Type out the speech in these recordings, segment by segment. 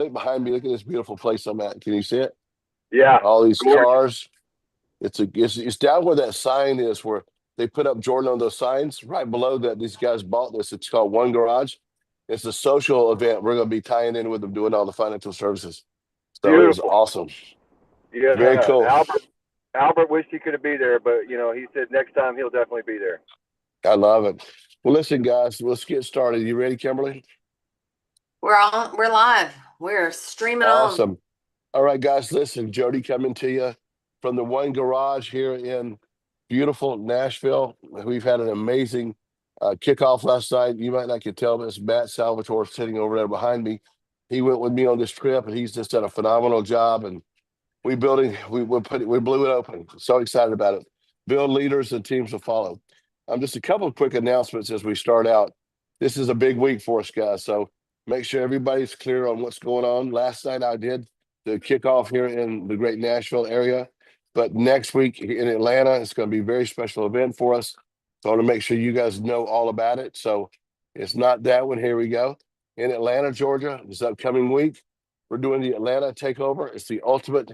Look behind me. Look at this beautiful place I'm at. Can you see it? Yeah, All these gorgeous. cars. It's down where that sign is, where they put up Jordan on those signs. Right below that, these guys bought this. It's called One Garage. It's a social event. We're going to be tying in with them, doing all the financial services. So it was Beautiful. awesome. Very Yeah, cool. Albert wished he could have been there, but he said next time he'll definitely be there. I love it. Well, listen, guys, let's get started. You ready, Kimberly? We're on. We're live. We're streaming on. Awesome. All right, guys, listen, Jody coming to you from the One Garage here in beautiful Nashville. We've had an amazing kickoff last night. You might not could tell, but it's Matt Salvatore sitting over there behind me. He went with me on this trip, and he's just done a phenomenal job. And we blew it open. So excited about it. Build leaders and teams will follow. Just a couple of quick announcements as we start out. This is a big week for us, guys. So make sure everybody's clear on what's going on. Last night I did the kickoff here in the great Nashville area. But next week in Atlanta, it's going to be a very special event for us. So I want to make sure you guys know all about it. So it's not that one. Here we go. In Atlanta, Georgia, this upcoming week, we're doing the Atlanta Takeover. It's the ultimate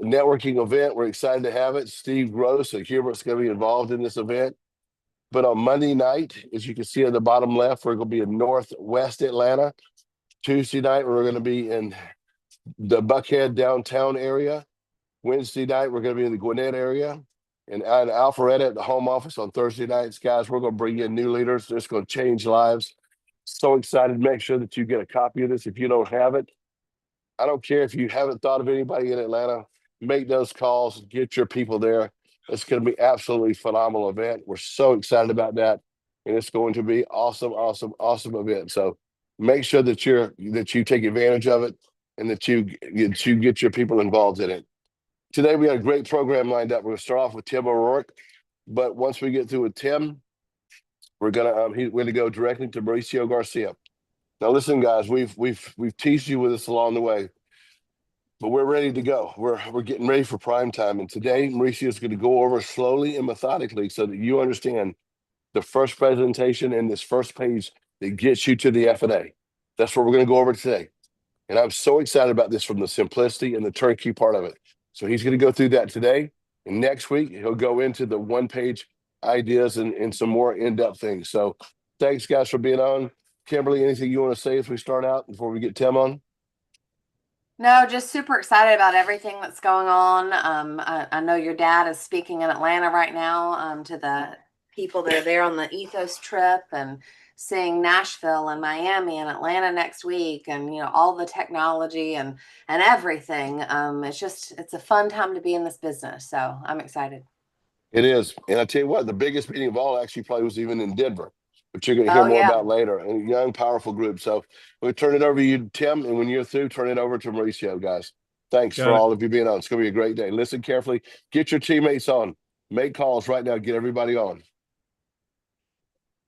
networking event. We're excited to have it. Steve Gross and Hubert's going to be involved in this event. But on Monday night, as you can see at the bottom left, we're going to be in Northwest Atlanta. Tuesday night, we're going to be in the Buckhead downtown area. Wednesday night, we're going to be in the Gwinnett area. And in Alpharetta at the home office on Thursday nights. Guys, we're going to bring in new leaders. It's going to change lives. So excited. Make sure that you get a copy of this if you don't have it. I don't care if you haven't thought of anybody in Atlanta. Make those calls. Get your people there. It's going to be absolutely phenomenal event. We're so excited about that. And it's going to be awesome, awesome, awesome event. So make sure that you take advantage of it and that you get your people involved in it. Today, we got a great program lined up. We're going to start off with Tim O'Rourke, but once we get through with Tim, we're going to go directly to Mauricio Garcia. Now, listen, guys, we've teased you with us along the way, but we're ready to go. We're getting ready for prime time, and today, Mauricio is going to go over slowly and methodically so that you understand the first presentation and this first page that gets you to the FNA. That's what we're going to go over today, and I'm so excited about this from the simplicity and the turnkey part of it. So he's going to go through that today. And next week, he'll go into the one-page ideas and some more in-depth things. So thanks, guys, for being on. Kimberly, anything you want to say as we start out before we get Tim on? No, just super excited about everything that's going on. I know your dad is speaking in Atlanta right now to the people that are there on the Ethos trip, and seeing Nashville and Miami and Atlanta next week, and all the technology and everything. It's a fun time to be in this business. So I'm excited. It is. And I tell you what, the biggest meeting of all actually probably was even in Denver, which you're going to hear more about later. And a young, powerful group. So we'll turn it over to you, Tim. And when you're through, turn it over to Mauricio, guys. Thanks for all of you being on. It's going to be a great day. Listen carefully. Get your teammates on. Make calls right now. Get everybody on.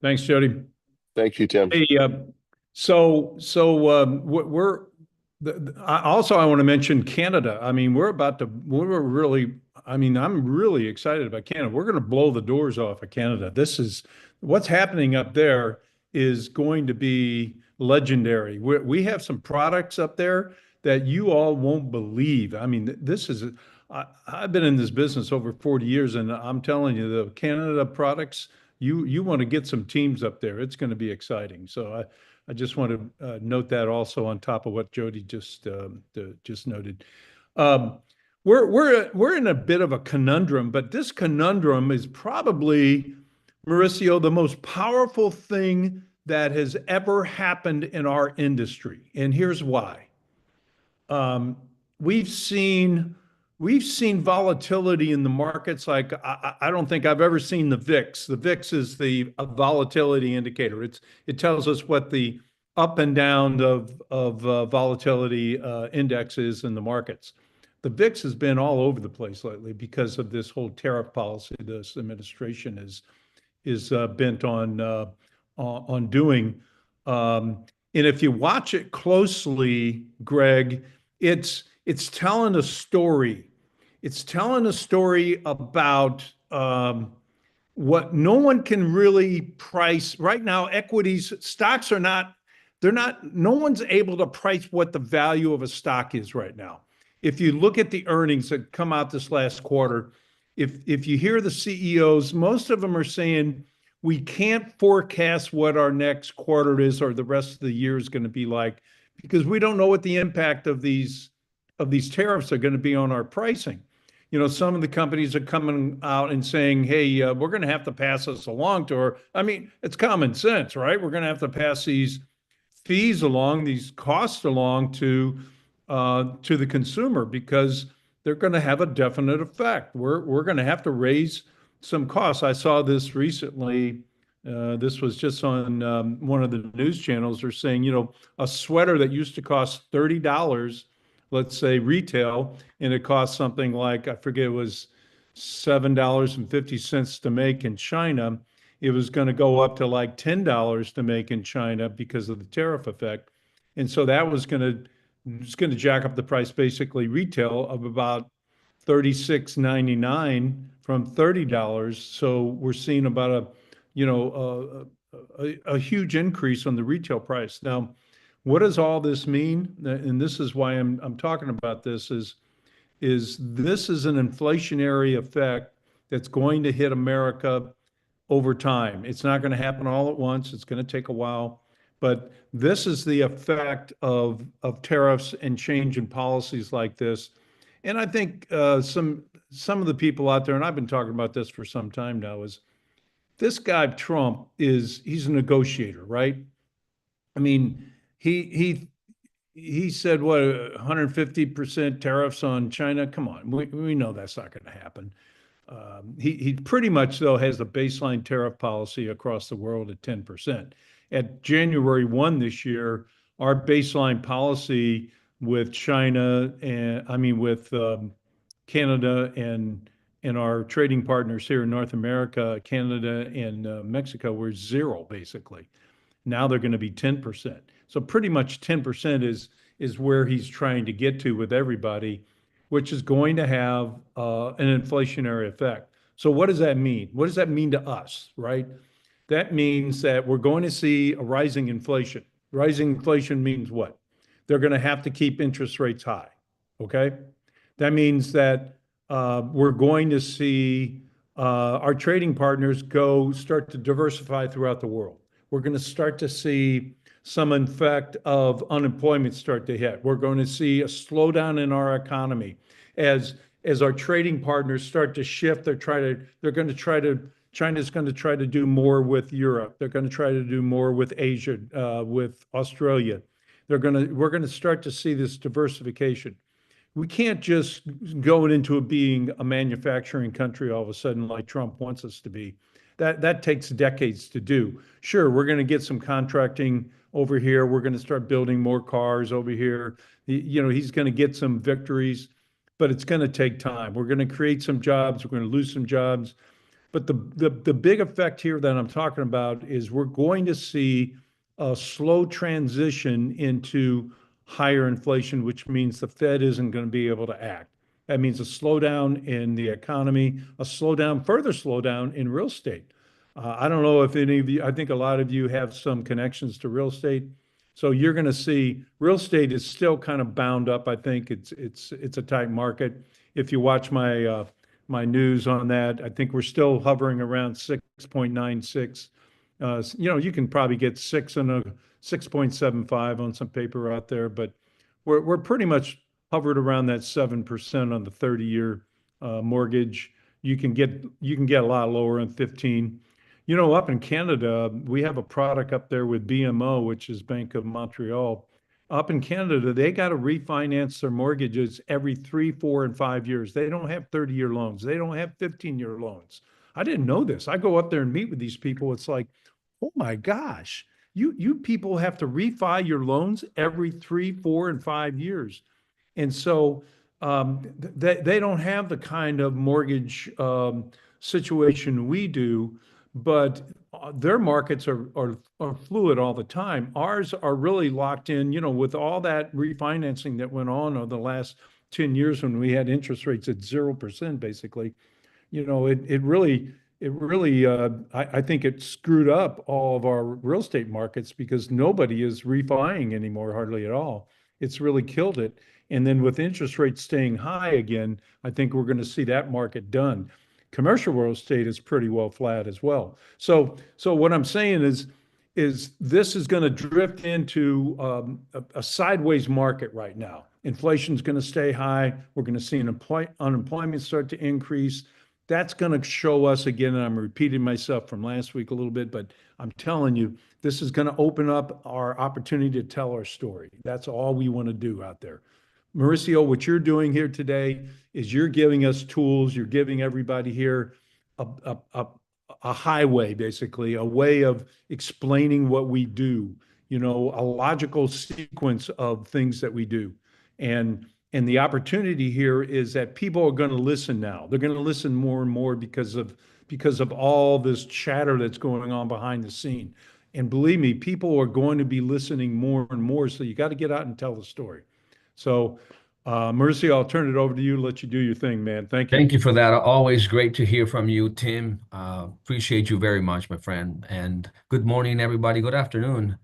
Thanks, Jody. Thank you, Tim. Hey, I want to mention Canada. I mean, I'm really excited about Canada. We're going to blow the doors off of Canada. What's happening up there is going to be legendary. We have some products up there that you all won't believe. I mean, I've been in this business over 40 years, and I'm telling you, the Canada products, you want to get some teams up there. It's going to be exciting. So I just want to note that also on top of what Jody just noted. We're in a bit of a conundrum, but this conundrum is probably, Mauricio, the most powerful thing that has ever happened in our industry. And here's why. We've seen volatility in the markets like I don't think I've ever seen the VIX. The VIX is a volatility indicator. It tells us what the up and down of volatility index is in the markets. The VIX has been all over the place lately because of this whole tariff policy this administration is bent on doing. And if you watch it closely, Greg, it's telling a story. It's telling a story about what no one can really price right now. Stocks are not no one's able to price what the value of a stock is right now. If you look at the earnings that come out this last quarter, if you hear the CEOs, most of them are saying we can't forecast what our next quarter is or the rest of the year is going to be like because we don't know what the impact of these tariffs are going to be on our pricing. Some of the companies are coming out and saying, hey, we're going to have to pass this along to her. I mean, it's common sense, right? We're going to have to pass these fees along, these costs along to the consumer because they're going to have a definite effect. We're going to have to raise some costs. I saw this recently. This was just on one of the news channels. They're saying, a sweater that used to cost $30, let's say retail, and it cost something like, I forget, it was $7.50 to make in China. It was going to go up to like $10 to make in China because of the tariff effect. And so that was going to jack up the price, basically retail of about $36.99 from $30. So we're seeing about a huge increase on the retail price. Now, what does all this mean? And this is why I'm talking about this is this is an inflationary effect that's going to hit America over time. It's not going to happen all at once. It's going to take a while. But this is the effect of tariffs and change in policies like this. And I think some of the people out there, and I've been talking about this for some time now, is this guy Trump he's a negotiator, right? I mean, he said what 150% tariffs on China. Come on, we know that's not going to happen. He pretty much though has the baseline tariff policy across the world at 10%. At January 1 this year, our baseline policy with China and with Canada and our trading partners here in North America, Canada and Mexico were zero basically. Now they're going to be 10%. So pretty much 10% is where he's trying to get to with everybody, which is going to have an inflationary effect. So what does that mean? What does that mean to us, right? That means that we're going to see a rising inflation. Rising inflation means what? They're going to have to keep interest rates high, okay? That means that we're going to see our trading partners start to diversify throughout the world. We're going to start to see some effect of unemployment start to hit. We're going to see a slowdown in our economy as our trading partners start to shift. China's going to try to do more with Europe. They're going to try to do more with Asia, with Australia. We're going to start to see this diversification. We can't just go into being a manufacturing country all of a sudden like Trump wants us to be. That takes decades to do. Sure, we're going to get some contracting over here. We're going to start building more cars over here. He's going to get some victories, but it's going to take time. We're going to create some jobs. We're going to lose some jobs. But the big effect here that I'm talking about is we're going to see a slow transition into higher inflation, which means the Fed isn't going to be able to act. That means a slowdown in the economy, further slowdown in real estate. I don't know if any of you, I think a lot of you have some connections to real estate. So you're going to see real estate is still kind of bound up. I think it's a tight market. If you watch my news on that, I think we're still hovering around 6.96. You can probably get 6.75 on some paper out there, but we're pretty much hovered around that 7% on the 30-year mortgage. You can get a lot lower on 15. Up in Canada, we have a product up there with BMO, which is Bank of Montreal. Up in Canada, they got to refinance their mortgages every 3, 4, and 5 years. They don't have 30-year loans. They don't have 15-year loans. I didn't know this. I go up there and meet with these people. It's like, oh my gosh, you people have to refi your loans every 3, 4, and 5 years. And so they don't have the kind of mortgage situation we do, but their markets are fluid all the time. Ours are really locked in, with all that refinancing that went on over the last 10 years when we had interest rates at 0%, basically. It really it really, I think it screwed up all of our real estate markets because nobody is refining anymore, hardly at all. It's really killed it. And then with interest rates staying high again, I think we're going to see that market done. Commercial real estate is pretty well flat as well. So what I'm saying is this is going to drift into a sideways market right now. Inflation's going to stay high. We're going to see unemployment start to increase. That's going to show us again, and I'm repeating myself from last week a little bit, but I'm telling you, this is going to open up our opportunity to tell our story. That's all we want to do out there. Mauricio, what you're doing here today is you're giving us tools. You're giving everybody here a, a, a, a highway, basically, a way of explaining what we do, you know, a logical sequence of things that we do. And the opportunity here is that people are going to listen now. They're going to listen more and more because of all this chatter that's going on behind the scene. And believe me, people are going to be listening more and more. So you got to get out and tell the story. So, Mercy, I'll turn it over to you. Let you do your thing, man. Thank you. Thank you for that. Always great to hear from you, Tim. Appreciate you very much, my friend. And good morning, everybody. Good afternoon.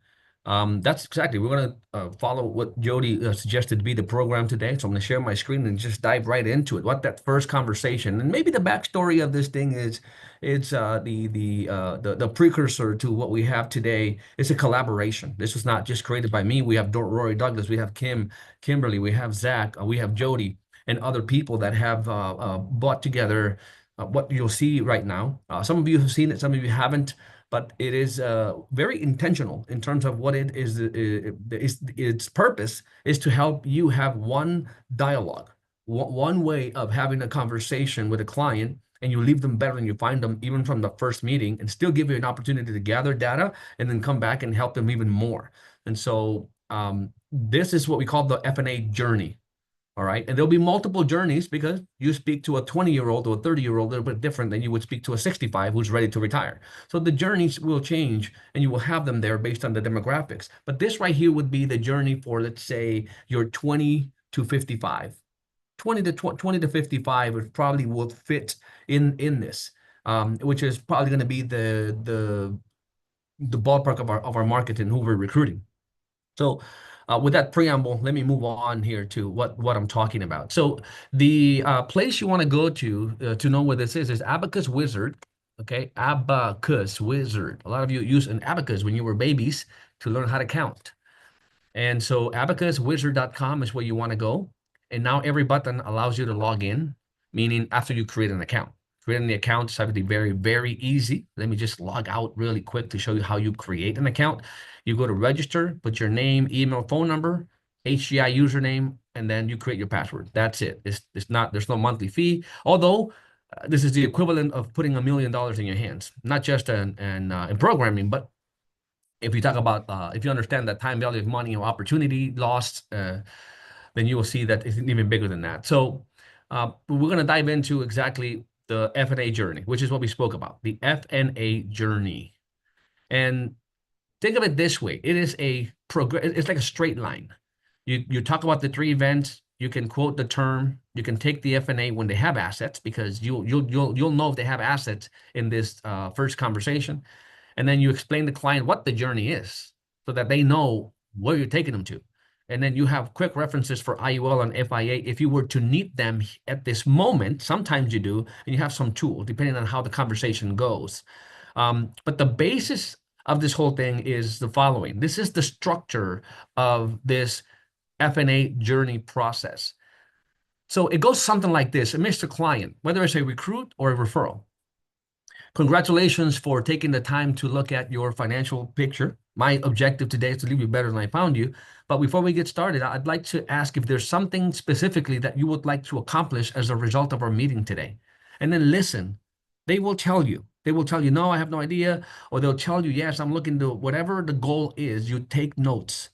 That's exactly, we're going to follow what Jody suggested to be the program today. So I'm going to share my screen and just dive right into it. What that first conversation, and maybe the backstory of this thing is, it's the precursor to what we have today. It's a collaboration. This was not just created by me. We have Rory Douglas, we have Kimberly, we have Zach, we have Jody, and other people that have brought together what you'll see right now. Some of you have seen it, some of you haven't, but it is very intentional in terms of what it is. Its purpose is to help you have one dialogue, one way of having a conversation with a client, and you leave them better than you find them, even from the first meeting, and still give you an opportunity to gather data and then come back and help them even more. And so this is what we call the FNA journey. All right. And there'll be multiple journeys because you speak to a 20-year-old or a 30-year-old a little bit different than you would speak to a 65 who's ready to retire. So the journeys will change and you will have them there based on the demographics. But this right here would be the journey for, let's say, your 20 to 55. 20 to 55 is probably will fit in this, which is probably going to be the ballpark of our market and who we're recruiting. So with that preamble, let me move on here to what I'm talking about. So the place you want to go to know what this is Abacus Wizard. Okay, Abacus Wizard. A lot of you used an abacus when you were babies to learn how to count. And so abacuswizard.com is where you want to go. And now every button allows you to log in, meaning after you create an account. Creating the account is actually very, very easy. Let me just log out really quick to show you how you create an account. You go to register, put your name, email, phone number, HGI username, and then you create your password. That's it. It's not, there's no monthly fee. Although this is the equivalent of putting $1 million in your hands, not just in programming, but if you talk about, if you understand that time value of money or opportunity lost, then you will see that it's even bigger than that. So we're going to dive into exactly the FNA journey, which is what we spoke about, the FNA journey. And think of it this way. It is it's like a straight line. You talk about the 3 events, you can quote the term, you can take the FNA when they have assets, because you'll know if they have assets in this first conversation. And then you explain to the client what the journey is so that they know where you're taking them to. And then you have quick references for IUL and FIA. If you were to need them at this moment, sometimes you do, and you have some tools depending on how the conversation goes. But the basis of this whole thing is the following. This is the structure of this FNA journey process. So it goes something like this. Mr. Client, whether it's a recruit or a referral, congratulations for taking the time to look at your financial picture. My objective today is to leave you better than I found you. But before we get started, I'd like to ask if there's something specifically that you would like to accomplish as a result of our meeting today. And then listen. They will tell you. They will tell you, no, I have no idea. Or they'll tell you, yes, I'm looking to whatever the goal is, you take notes.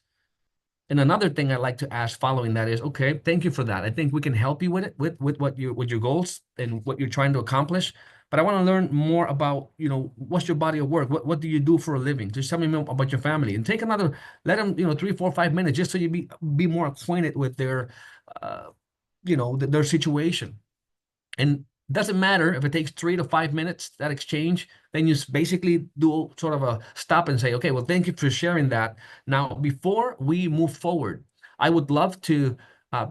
And another thing I'd like to ask following that is, okay, thank you for that. I think we can help you with it, with your goals and what you're trying to accomplish. But I want to learn more about, what's your body of work? What do you do for a living? Just tell me more about your family, and take another, let them, 3, 4, 5 minutes, just so you be more acquainted with their, their situation. And Doesn't matter if it takes 3 to 5 minutes, that exchange, then you basically do sort of a stop and say, okay, well, thank you for sharing that. Now, before we move forward, I would love to uh,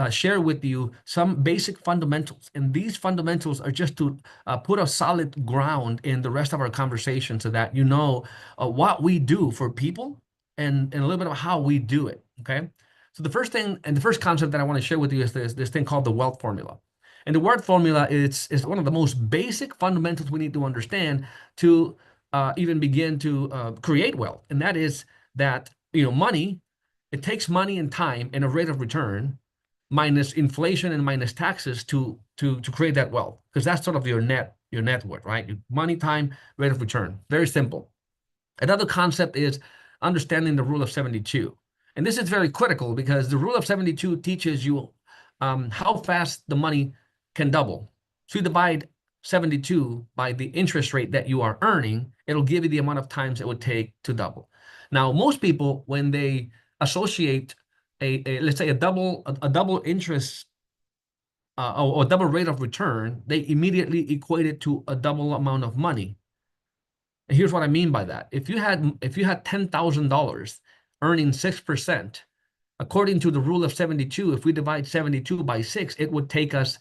share with you some basic fundamentals. And these fundamentals are just to put a solid ground in the rest of our conversation so that you know what we do for people and a little bit of how we do it. Okay. So the first thing and the first concept that I want to share with you is this thing called the wealth formula. And the word formula is one of the most basic fundamentals we need to understand to even begin to create wealth. And that is that, money, it takes money and time and a rate of return minus inflation and minus taxes to create that wealth. Because that's sort of your net worth, right? Money, time, rate of return. Very simple. Another concept is understanding the rule of 72. And this is very critical because the rule of 72 teaches you how fast the money can double. So you divide 72 by the interest rate that you are earning, it'll give you the amount of times it would take to double. Now, most people, when they associate let's say a double interest or double rate of return, they immediately equate it to a double amount of money. And here's what I mean by that. If you had $10,000 earning 6%, according to the rule of 72, if we divide 72 by 6, it would take us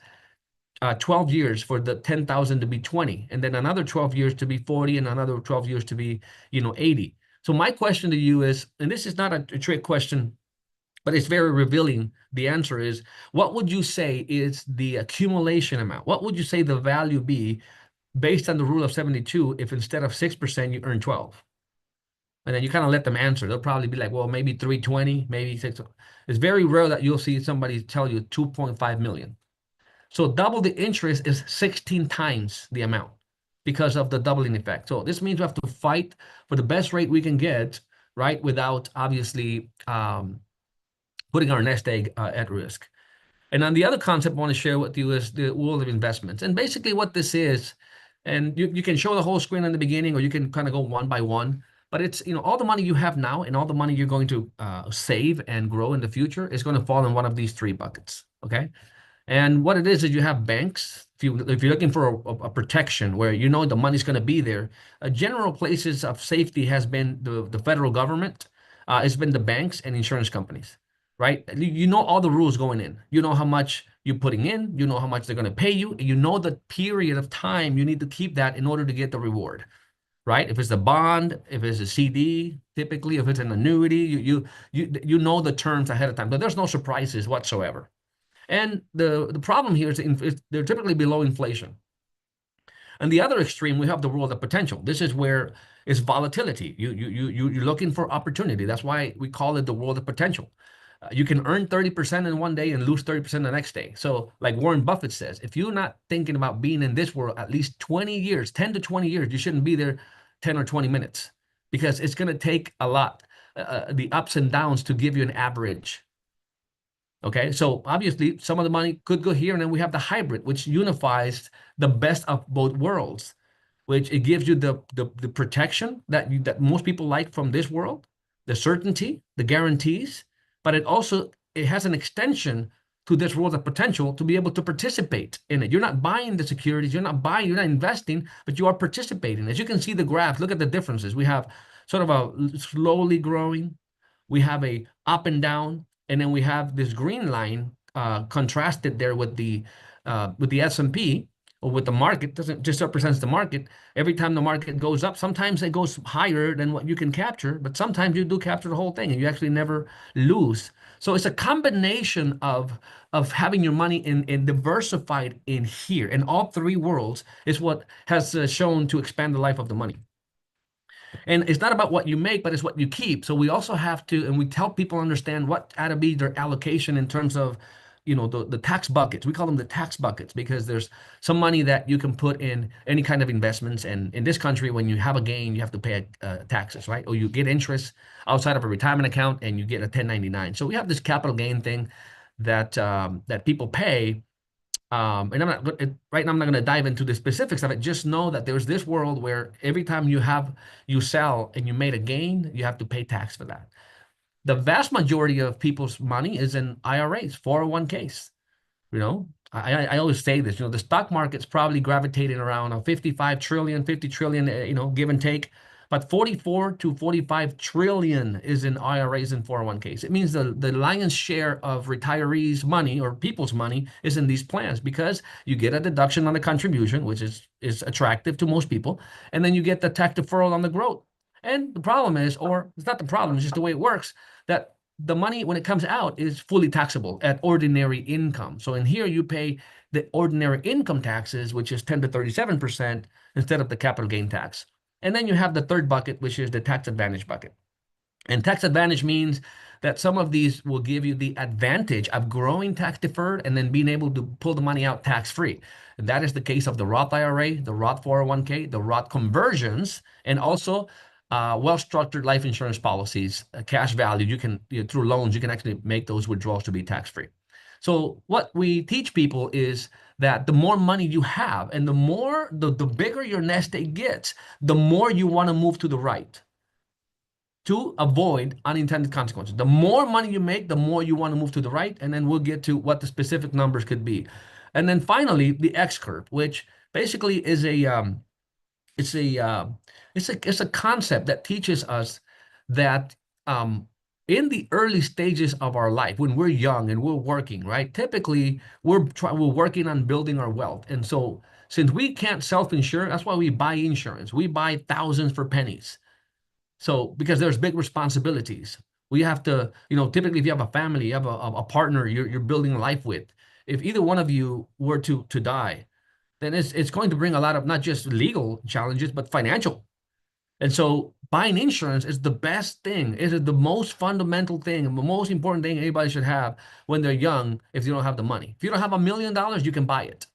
12 years for the 10,000 to be 20, and then another 12 years to be 40, and another 12 years to be, 80. So my question to you is, and this is not a trick question, but it's very revealing. The answer is, what would you say is the accumulation amount? What would you say the value be based on the rule of 72 if instead of 6% you earn 12? And then you kind of let them answer. They'll probably be like, well, maybe 320, maybe 6. It's very rare that you'll see somebody tell you 2.5 million. So double the interest is 16 times the amount because of the doubling effect. So this means we have to fight for the best rate we can get, right? Without obviously putting our nest egg at risk. And then the other concept I want to share with you is the world of investments. And basically what this is, and you can show the whole screen in the beginning, or you can kind of go one by one, but it's, all the money you have now and all the money you're going to save and grow in the future is going to fall in one of these three buckets, okay? And what it is you have banks. If you're looking for a protection where the money's going to be there, general places of safety has been the federal government, it's been the banks and insurance companies, right? You know all the rules going in. You know how much you're putting in. You know how much they're going to pay you. You know the period of time you need to keep that in order to get the reward, right? If it's a bond, if it's a CD, typically, if it's an annuity, you know the terms ahead of time. But there's no surprises whatsoever. And the problem here is they're typically below inflation. And the other extreme, we have the world of potential. This is where it's volatility. You're looking for opportunity. That's why we call it the world of potential. You can earn 30% in one day and lose 30% the next day. So like Warren Buffett says, if you're not thinking about being in this world at least 20 years, 10 to 20 years, you shouldn't be there 10 or 20 minutes because it's going to take a lot, the ups and downs to give you an average. Okay, so obviously some of the money could go here, and then we have the hybrid, which unifies the best of both worlds, which it gives you the protection that most people like from this world, the certainty, the guarantees, but it has an extension to this world of potential to be able to participate in it. You're not buying the securities, you're not investing, but you are participating. As you can see the graph, look at the differences. We have sort of a slowly growing, we have a up and down, and then we have this green line contrasted there with the S&P or with the market. Doesn't just represents the market. Every time the market goes up, sometimes it goes higher than what you can capture, but sometimes you do capture the whole thing and you actually never lose. So it's a combination of having your money in diversified in here. In all three worlds is what has shown to expand the life of the money. And it's not about what you make, but it's what you keep. So we also have to, and we help people understand what ought to be their allocation in terms of, the tax buckets. We call them the tax buckets because there's some money that you can put in any kind of investments. And in this country, when you have a gain, you have to pay taxes, right? Or you get interest outside of a retirement account and you get a 1099. So we have this capital gain thing that people pay. And right now I'm not going to dive into the specifics of it. Just know that there's this world where every time you sell and you made a gain, you have to pay tax for that. The vast majority of people's money is in IRAs, 401ks, I always say this, the stock market's probably gravitating around a 55 trillion, 50 trillion, give and take. But 44 to 45 trillion is in IRAs and 401ks. It means the lion's share of retirees' money or people's money is in these plans because you get a deduction on the contribution, which is attractive to most people, and then you get the tax deferral on the growth. And the problem is, or it's not the problem, it's just the way it works, that the money when it comes out is fully taxable at ordinary income. So in here you pay the ordinary income taxes, which is 10 to 37% instead of the capital gain tax. And then you have the third bucket, which is the tax advantage bucket. And tax advantage means that some of these will give you the advantage of growing tax deferred and then being able to pull the money out tax free. And that is the case of the Roth IRA, the Roth 401k, the Roth conversions, and also well-structured life insurance policies, cash value. You can, through loans, you can actually make those withdrawals to be tax free. So what we teach people is that the more money you have and the bigger your nest egg gets, the more you want to move to the right to avoid unintended consequences. The more money you make, the more you want to move to the right, and then we'll get to what the specific numbers could be. And then finally, the X curve, which basically is it's a concept that teaches us that in the early stages of our life, when we're young and we're working, right? Typically, we're working on building our wealth, and so since we can't self-insure, that's why we buy insurance. We buy thousands for pennies. So because there's big responsibilities, we have to, typically if you have a family, you have a partner you're building a life with. If either one of you were to die, then it's going to bring a lot of not just legal challenges, but financial. And so buying insurance is the best thing. It is the most fundamental thing, the most important thing anybody should have when they're young if you don't have the money. If you don't have $1 million, you can buy it.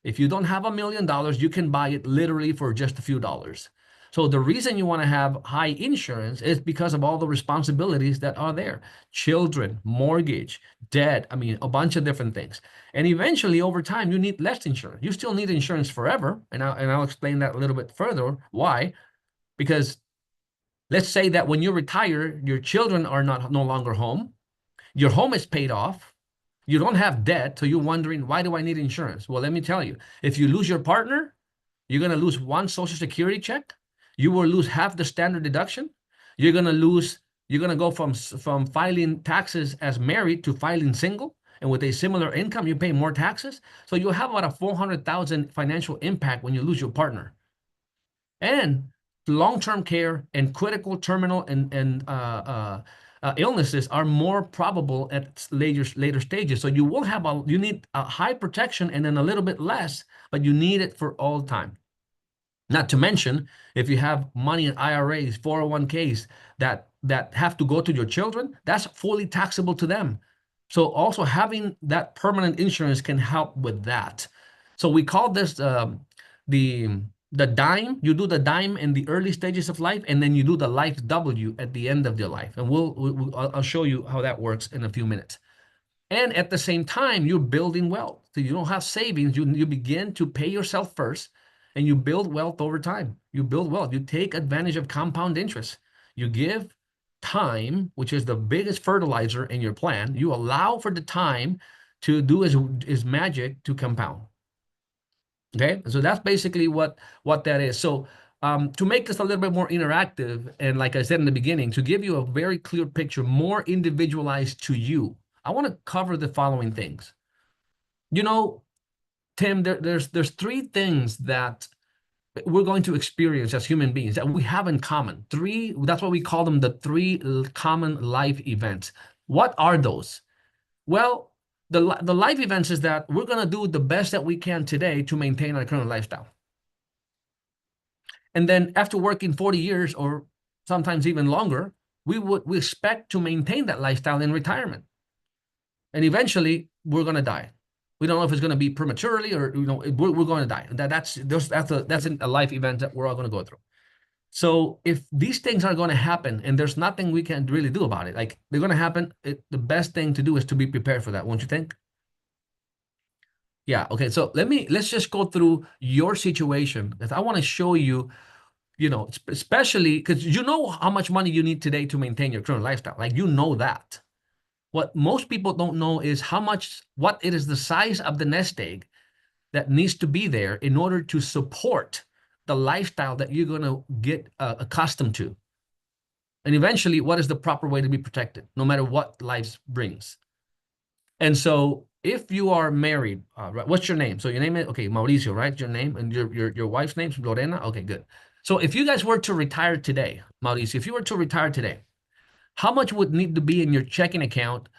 If you don't have $1 million, you can buy it literally for just a few dollars. So the reason you want to have high insurance is because of all the responsibilities that are there. Children, mortgage, debt, I mean, a bunch of different things. And eventually, over time, you need less insurance. You still need insurance forever. And I'll explain that a little bit further. Why? Because let's say that when you retire, your children are no longer home. Your home is paid off. You don't have debt. So you're wondering, why do I need insurance? Well, let me tell you, if you lose your partner, you're going to lose one Social Security check. You will lose half the standard deduction. You're going to go from filing taxes as married to filing single. And with a similar income, you pay more taxes. So you'll have about a $400,000 financial impact when you lose your partner. And long-term care and critical terminal and illnesses are more probable at later stages. So you will have you need a high protection and then a little bit less, but you need it for all time. Not to mention, if you have money in IRAs, 401ks that have to go to your children, that's fully taxable to them. So also having that permanent insurance can help with that. So we call this the dime. You do the dime in the early stages of life, and then you do the life W at the end of your life. And I'll show you how that works in a few minutes. And at the same time, you're building wealth. So you don't have savings. You begin to pay yourself first. And you build wealth over time. You build wealth. You take advantage of compound interest. You give time, which is the biggest fertilizer in your plan. You allow for the time to do his magic to compound. Okay, so that's basically what that is. So to make this a little bit more interactive, and like I said in the beginning, to give you a very clear picture, more individualized to you, I want to cover the following things. Tim, there's three things that we're going to experience as human beings that we have in common. That's what we call them, the three common life events. What are those? Well, the life events is that we're going to do the best that we can today to maintain our current lifestyle. And then after working 40 years or sometimes even longer, we expect to maintain that lifestyle in retirement. And eventually we're going to die. We don't know if it's going to be prematurely or, we're going to die. That's a life event that we're all going to go through. So if these things are going to happen and there's nothing we can really do about it, like they're going to happen, the best thing to do is to be prepared for that, won't you think? Yeah. Okay. So let's just go through your situation, because I want to show you, especially because how much money you need today to maintain your current lifestyle. Like, that. What most people don't know is what it is the size of the nest egg that needs to be there in order to support the lifestyle that you're going to get accustomed to. And eventually, what is the proper way to be protected, no matter what life brings? And so, if you are married, right, what's your name? So your name is okay, Mauricio, right? Your name and your wife's name's Lorena. Okay, good. So if you guys were to retire today, Mauricio, if you were to retire today, how much would need to be in your checking account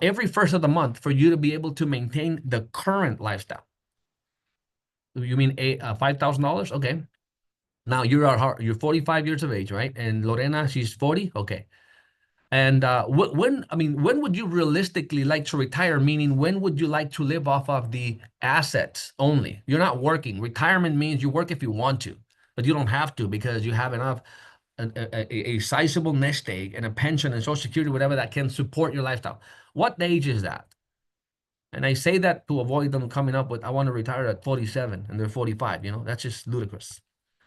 every first of the month for you to be able to maintain the current lifestyle? You mean $5,000? Okay. Now you're 45 years of age, right? And Lorena, she's 40. Okay. And when would you realistically like to retire? Meaning, when would you like to live off of the assets only? You're not working. Retirement means you work if you want to, but you don't have to because you have enough a sizable nest egg and a pension and Social Security, whatever that can support your lifestyle. What age is that? And I say that to avoid them coming up with, I want to retire at 47 and they're 45. That's just ludicrous.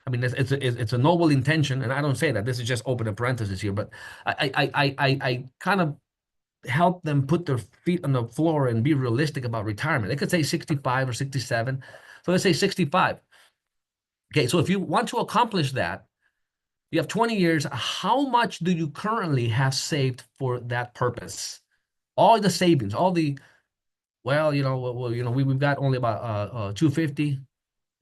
I mean, it's a noble intention, and I don't say that. This is just open a parenthesis here, but I kind of help them put their feet on the floor and be realistic about retirement. They could say 65 or 67. So let's say 65. Okay, so if you want to accomplish that, you have 20 years. How much do you currently have saved for that purpose? All the savings, we've got only about 250.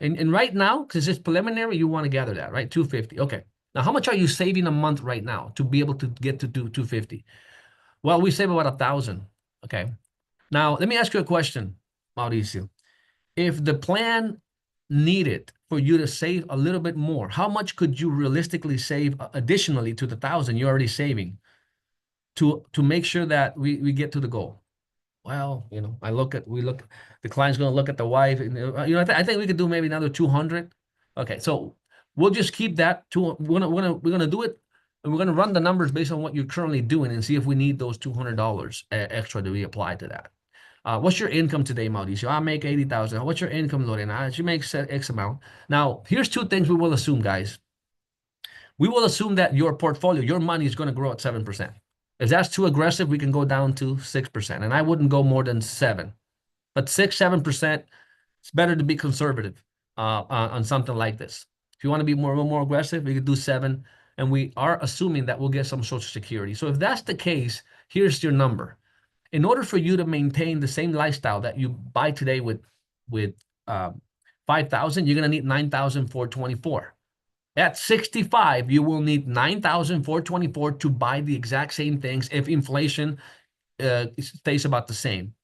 And right now, because it's preliminary, you want to gather that, right? 250. Okay. Now, how much are you saving a month right now to be able to get to do 250? Well, we save about 1,000. Okay. Now, let me ask you a question, Mauricio. If the plan needed for you to save a little bit more, how much could you realistically save additionally to the 1,000 you're already saving to make sure that we get to the goal? Well, the client's going to look at the wife, and I think we could do maybe another 200. Okay, so we'll just keep that to we're gonna do it, and we're gonna run the numbers based on what you're currently doing and see if we need those $200 extra to be applied to that. What's your income today, Mauricio? I make 80,000. What's your income, Lorena? She makes X amount. Now, here's two things we will assume, guys. We will assume that your portfolio, your money is going to grow at 7%. If that's too aggressive, we can go down to 6%. And I wouldn't go more than 7. But 6, 7%, it's better to be conservative on something like this. If you want to be more aggressive, we could do 7. And we are assuming that we'll get some Social Security. So if that's the case, here's your number. In order for you to maintain the same lifestyle that you buy today with 5,000, you're going to need 9,424. At 65, you will need 9,424 to buy the exact same things if inflation stays about the same.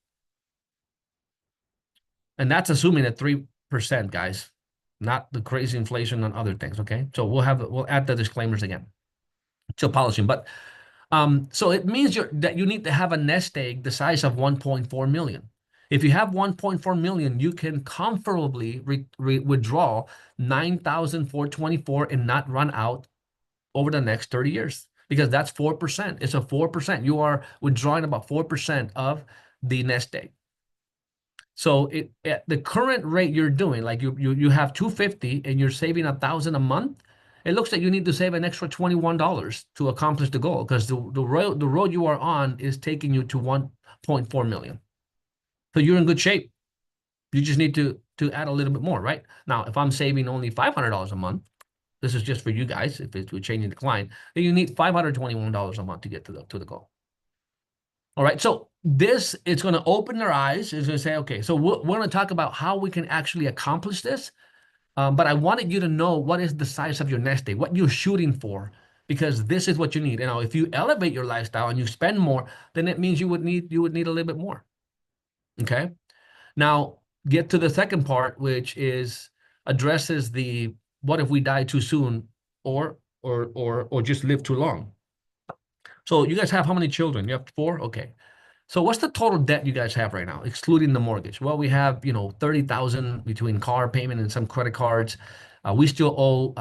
And that's assuming at 3%, guys, not the crazy inflation on other things. Okay, so we'll add the disclaimers again. Still polishing, but so it means that you need to have a nest egg the size of 1.4 million. If you have 1.4 million, you can comfortably withdraw 9,424 and not run out over the next 30 years because that's 4%. It's a 4%. You are withdrawing about 4% of the nest egg. So at the current rate you're doing, like you have 250 and you're saving 1,000 a month, it looks like you need to save an extra $21 to accomplish the goal because the road you are on is taking you to 1.4 million. So you're in good shape. You just need to add a little bit more, right? Now, if I'm saving only $500 a month, this is just for you guys, if we're changing the client, then you need $521 a month to get to the goal. All right, so this is going to open their eyes. It's going to say, okay, so we're going to talk about how we can actually accomplish this. But I wanted you to know what is the size of your nest egg, what you're shooting for, because this is what you need. If you elevate your lifestyle and you spend more, then it means you would need a little bit more. Okay. Now get to the second part, which is addresses the what if we die too soon or just live too long. So you guys have how many children? You have 4? Okay. So what's the total debt you guys have right now, excluding the mortgage? Well, we have, 30,000 between car payment and some credit cards. We still owe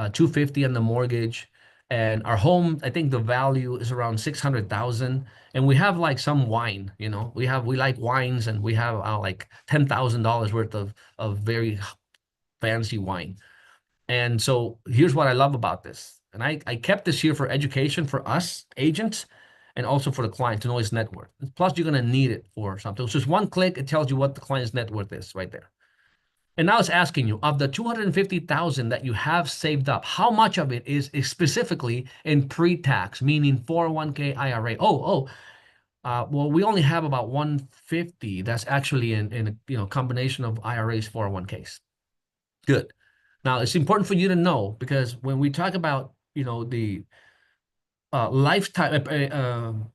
250 on the mortgage, and our home, I think the value is around 600,000. And we have like some wine, we like wines, and we have like $10,000 worth of very fancy wine. And so here's what I love about this. And I kept this here for education for us agents. and also for the client to know his net worth. Plus, you're going to need it for something. So just one click, it tells you what the client's net worth is right there. And now it's asking you, of the 250,000 that you have saved up, how much of it is specifically in pre-tax, meaning 401k IRA? Well, we only have about 150 that's actually in a combination of IRAs, 401ks. Good. Now, it's important for you to know, because when we talk about, the lifetime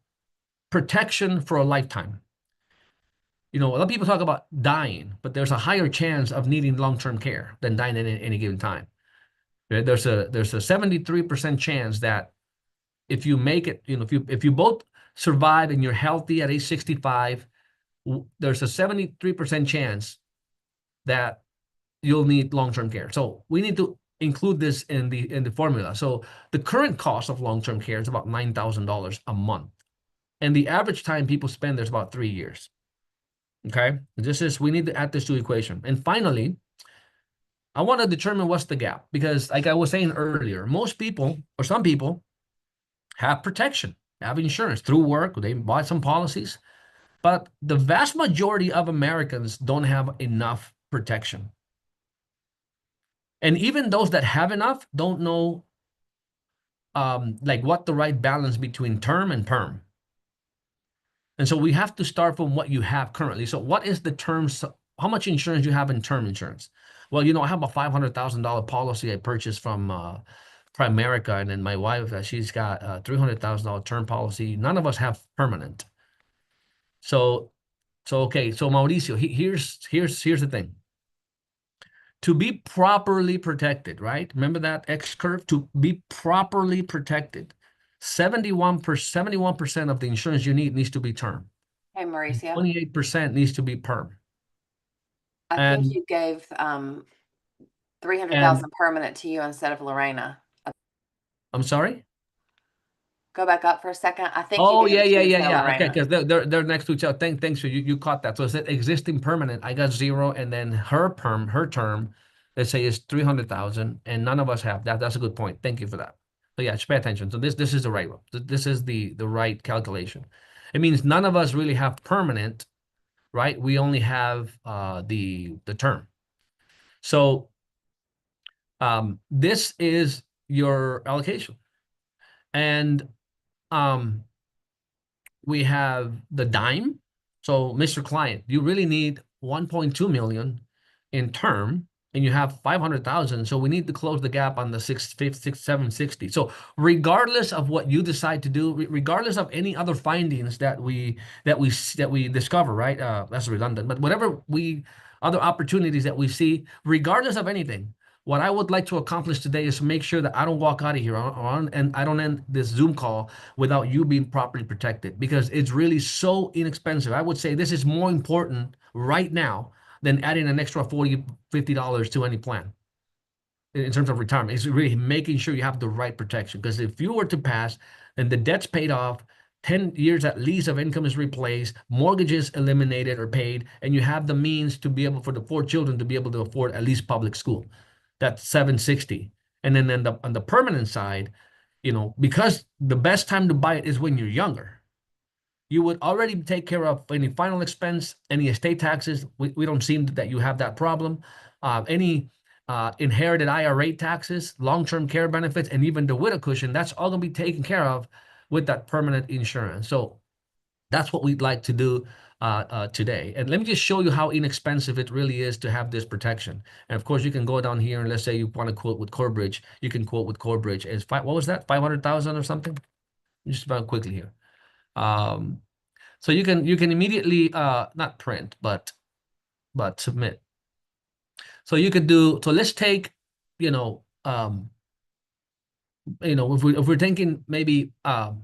protection for a lifetime, a lot of people talk about dying, but there's a higher chance of needing long-term care than dying at any given time. Okay? There's a 73% chance that if you make it, if you both survive and you're healthy at age 65, there's a 73% chance that you'll need long-term care. So we need to include this in the formula. So the current cost of long-term care is about $9,000 a month. And the average time people spend there's about 3 years. Okay. We need to add this to the equation. And finally, I want to determine what's the gap, because like I was saying earlier, most people or some people have protection, have insurance through work. They bought some policies, but the vast majority of Americans don't have enough protection. And even those that have enough don't know like what the right balance between term and perm. And so we have to start from what you have currently. So what is the terms? How much insurance you have in term insurance? Well, I have a $500,000 policy I purchased from Primerica, and then my wife, she's got a $300,000 term policy. None of us have permanent. So okay. So Mauricio, here's the thing. To be properly protected, right? Remember that X curve? To be properly protected, 71% of the insurance you need needs to be term. Hey, Mauricio, 28% needs to be perm. I And- think you gave 300,000 permanent to you instead of Lorena. I'm sorry? Go back up for a second. I think Oh, you gave yeah. it to you instead of Okay, Lorena. because they're next to each other. Thanks for you caught that. So it said existing permanent. I got 0, and then her term, let's say, is 300,000, and none of us have that. That's a good point. Thank you for that. So yeah, just pay attention. So this is the right one. This is the right calculation. It means none of us really have permanent, right? We only have the term. So this is your allocation, and we have the dime. So, Mr. Client, you really need 1.2 million in term, and you have 500,000. So we need to close the gap on the 760. So regardless of what you decide to do, regardless of any other findings that we discover, right? That's redundant, but whatever other opportunities that we see, regardless of anything, what I would like to accomplish today is to make sure that I don't walk out of here and I don't end this Zoom call without you being properly protected, because it's really so inexpensive. I would say this is more important right now than adding an extra $40, $50 to any plan in terms of retirement. It's really making sure you have the right protection, because if you were to pass and the debt's paid off, 10 years at least of income is replaced, mortgages eliminated or paid, and you have the means to be able, for the 4 children to be able to afford at least public school. That's 760. And then on the permanent side, because the best time to buy it is when you're younger, you would already take care of any final expense, any estate taxes. We don't seem that you have that problem. Any inherited IRA taxes, long-term care benefits, and even the widow cushion, that's all going to be taken care of with that permanent insurance. So that's what we'd like to do today. And let me just show you how inexpensive it really is to have this protection. And of course, you can go down here and let's say you want to quote with Corebridge. You can quote with Corebridge. What was that? 500,000 or something? Just about quickly here. So you can immediately not print, but submit. So you could do. So let's take, if we're thinking maybe a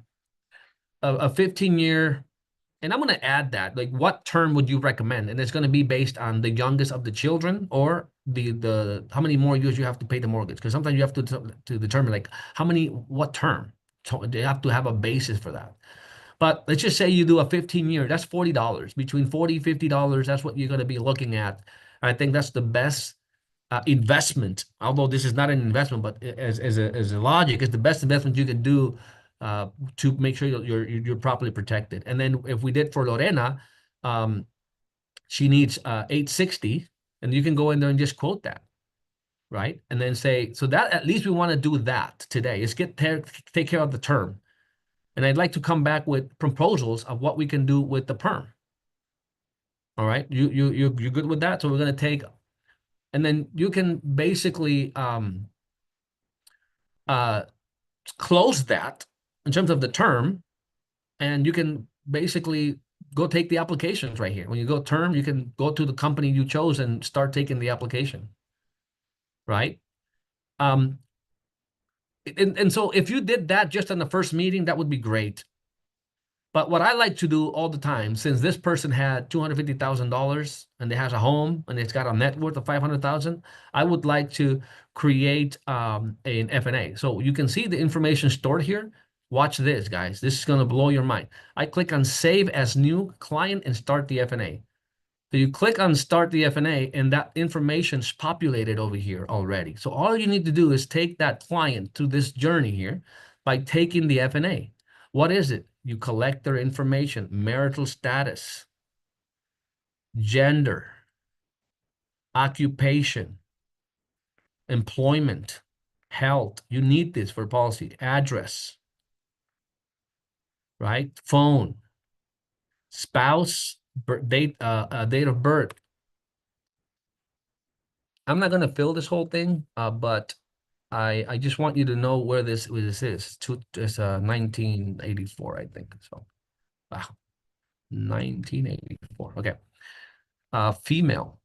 15-year. And I'm going to add that, like, what term would you recommend? And it's going to be based on the youngest of the children or the how many more years you have to pay the mortgage. Because sometimes you have to determine, like, what term. So you have to have a basis for that. But let's just say you do a 15-year, that's $40. Between $40, $50, that's what you're going to be looking at. I think that's the best investment. Although this is not an investment, but as a logic, it's the best investment you can do to make sure you're properly protected. And then if we did for Lorena, she needs 860, and you can go in there and just quote that, right? And then say, so that at least we want to do that today. Is take care of the term. And I'd like to come back with proposals of what we can do with the perm. All right, you're good with that? So we're going to take, and then you can basically close that in terms of the term, and you can basically go take the applications right here. When you go term, you can go to the company you chose and start taking the application, right? And so if you did that just in the first meeting, that would be great. But what I like to do all the time, since this person had $250,000 and they has a home and it's got a net worth of 500,000, I would like to create an FNA. So you can see the information stored here. Watch this, guys. This is going to blow your mind. I click on Save as New Client and Start the FNA. So you click on Start the FNA, and that information is populated over here already. So all you need to do is take that client to this journey here by taking the FNA. What is it? You collect their information, marital status, gender, occupation, employment, health. You need this for policy. Address, right? Phone, spouse, date of birth. I'm not going to fill this whole thing, but I just want you to know where this is. It's 1984, I think. So, wow, 1984. Okay. Female,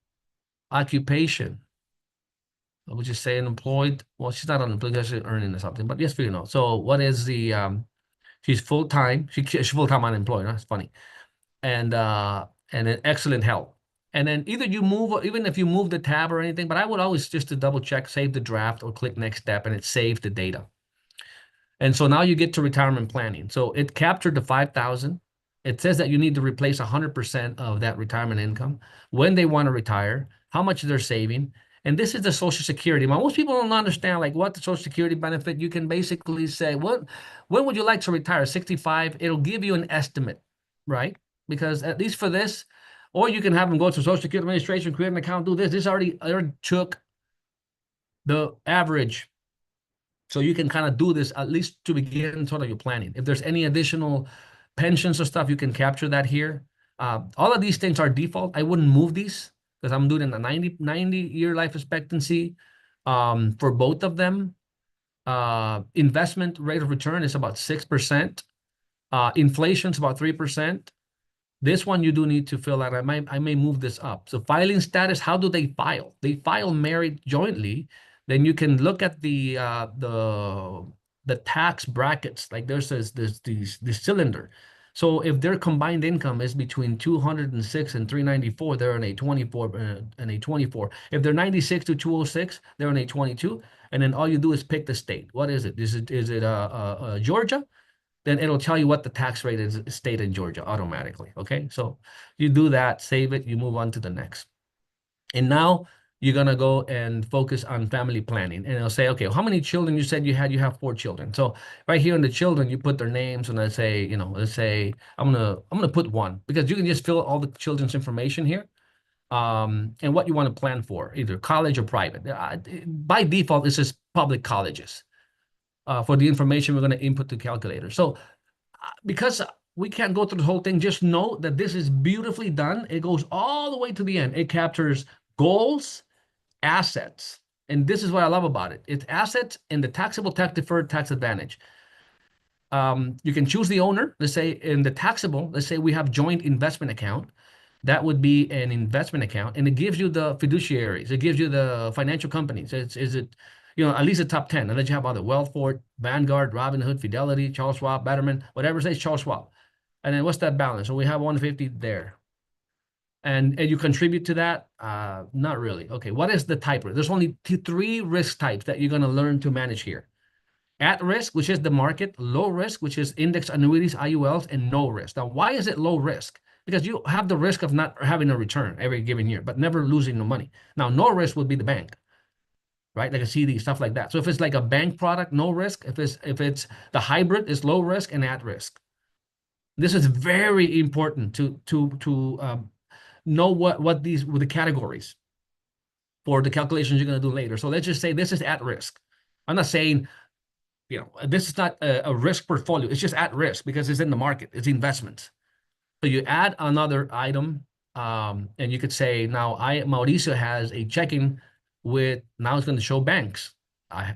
occupation. I would just say unemployed. Well, she's not unemployed because she's earning or something. But yes, for you know. So, what is the? She's full time. She's full time unemployed. That's funny, and an excellent health. And then either you move, even if you move the tab or anything, but I would always just to double check, save the draft or click next step, and it saves the data. And so now you get to retirement planning. So it captured the 5,000. It says that you need to replace 100% of that retirement income, when they want to retire, how much they're saving. And this is the Social Security. Most people don't understand like what the Social Security benefit. You can basically say, when would you like to retire? 65. It'll give you an estimate, right? Because at least for this, or you can have them go to Social Security Administration, create an account, do this. This already took the average. So you can kind of do this at least to begin sort of your planning. If there's any additional pensions or stuff, you can capture that here. All of these things are default. I wouldn't move these because I'm doing a 90-year life expectancy for both of them. Investment rate of return is about 6%. Inflation is about 3%. This one you do need to fill out. I may move this up. So filing status, how do they file? They file married jointly. Then you can look at the tax brackets. Like there's this cylinder. So if their combined income is between 206 and 394, they're in a 24 and a 24. If they're 96 to 206, they're in a 22. And then all you do is pick the state. What is it? Is it Georgia? Then it'll tell you what the tax rate is state in Georgia automatically. Okay, so you do that, save it, you move on to the next. And now you're gonna go and focus on family planning. And it'll say, okay, how many children you said you had? You have 4 children. So right here in the children, you put their names, and I say, let's say I'm gonna put 1, because you can just fill all the children's information here. And what you want to plan for, either college or private. By default, it's just public colleges. For the information we're going to input to calculator. So because we can't go through the whole thing, just know that this is beautifully done. It goes all the way to the end. It captures goals, assets. And this is what I love about it. It's assets in the taxable, tax deferred, tax advantage. You can choose the owner. Let's say in the taxable, let's say we have joint investment account. That would be an investment account. And it gives you the fiduciaries. It gives you the financial companies. Is it at least the top 10, and then you have other Wealthfort, Vanguard, Robinhood, Fidelity, Charles Schwab, Betterment, whatever says Charles Schwab. And then what's that balance? So we have 150 there. And you contribute to that? Not really. Okay, what is the type? There's only 3 risk types that you're going to learn to manage here. At risk, which is the market, low risk, which is index annuities, IULs, and no risk. Now, why is it low risk? Because you have the risk of not having a return every given year, but never losing the money. Now, no risk would be the bank. right? Like a CD, stuff like that. So if it's like a bank product, no risk. If it's the hybrid, is low risk and at risk. This is very important to know what the categories for the calculations you're going to do later. So let's just say this is at risk. I'm not saying, this is not a risk portfolio. It's just at risk because it's in the market. It's investments. So you add another item, and you could say now Mauricio has a checking with, now it's going to show banks.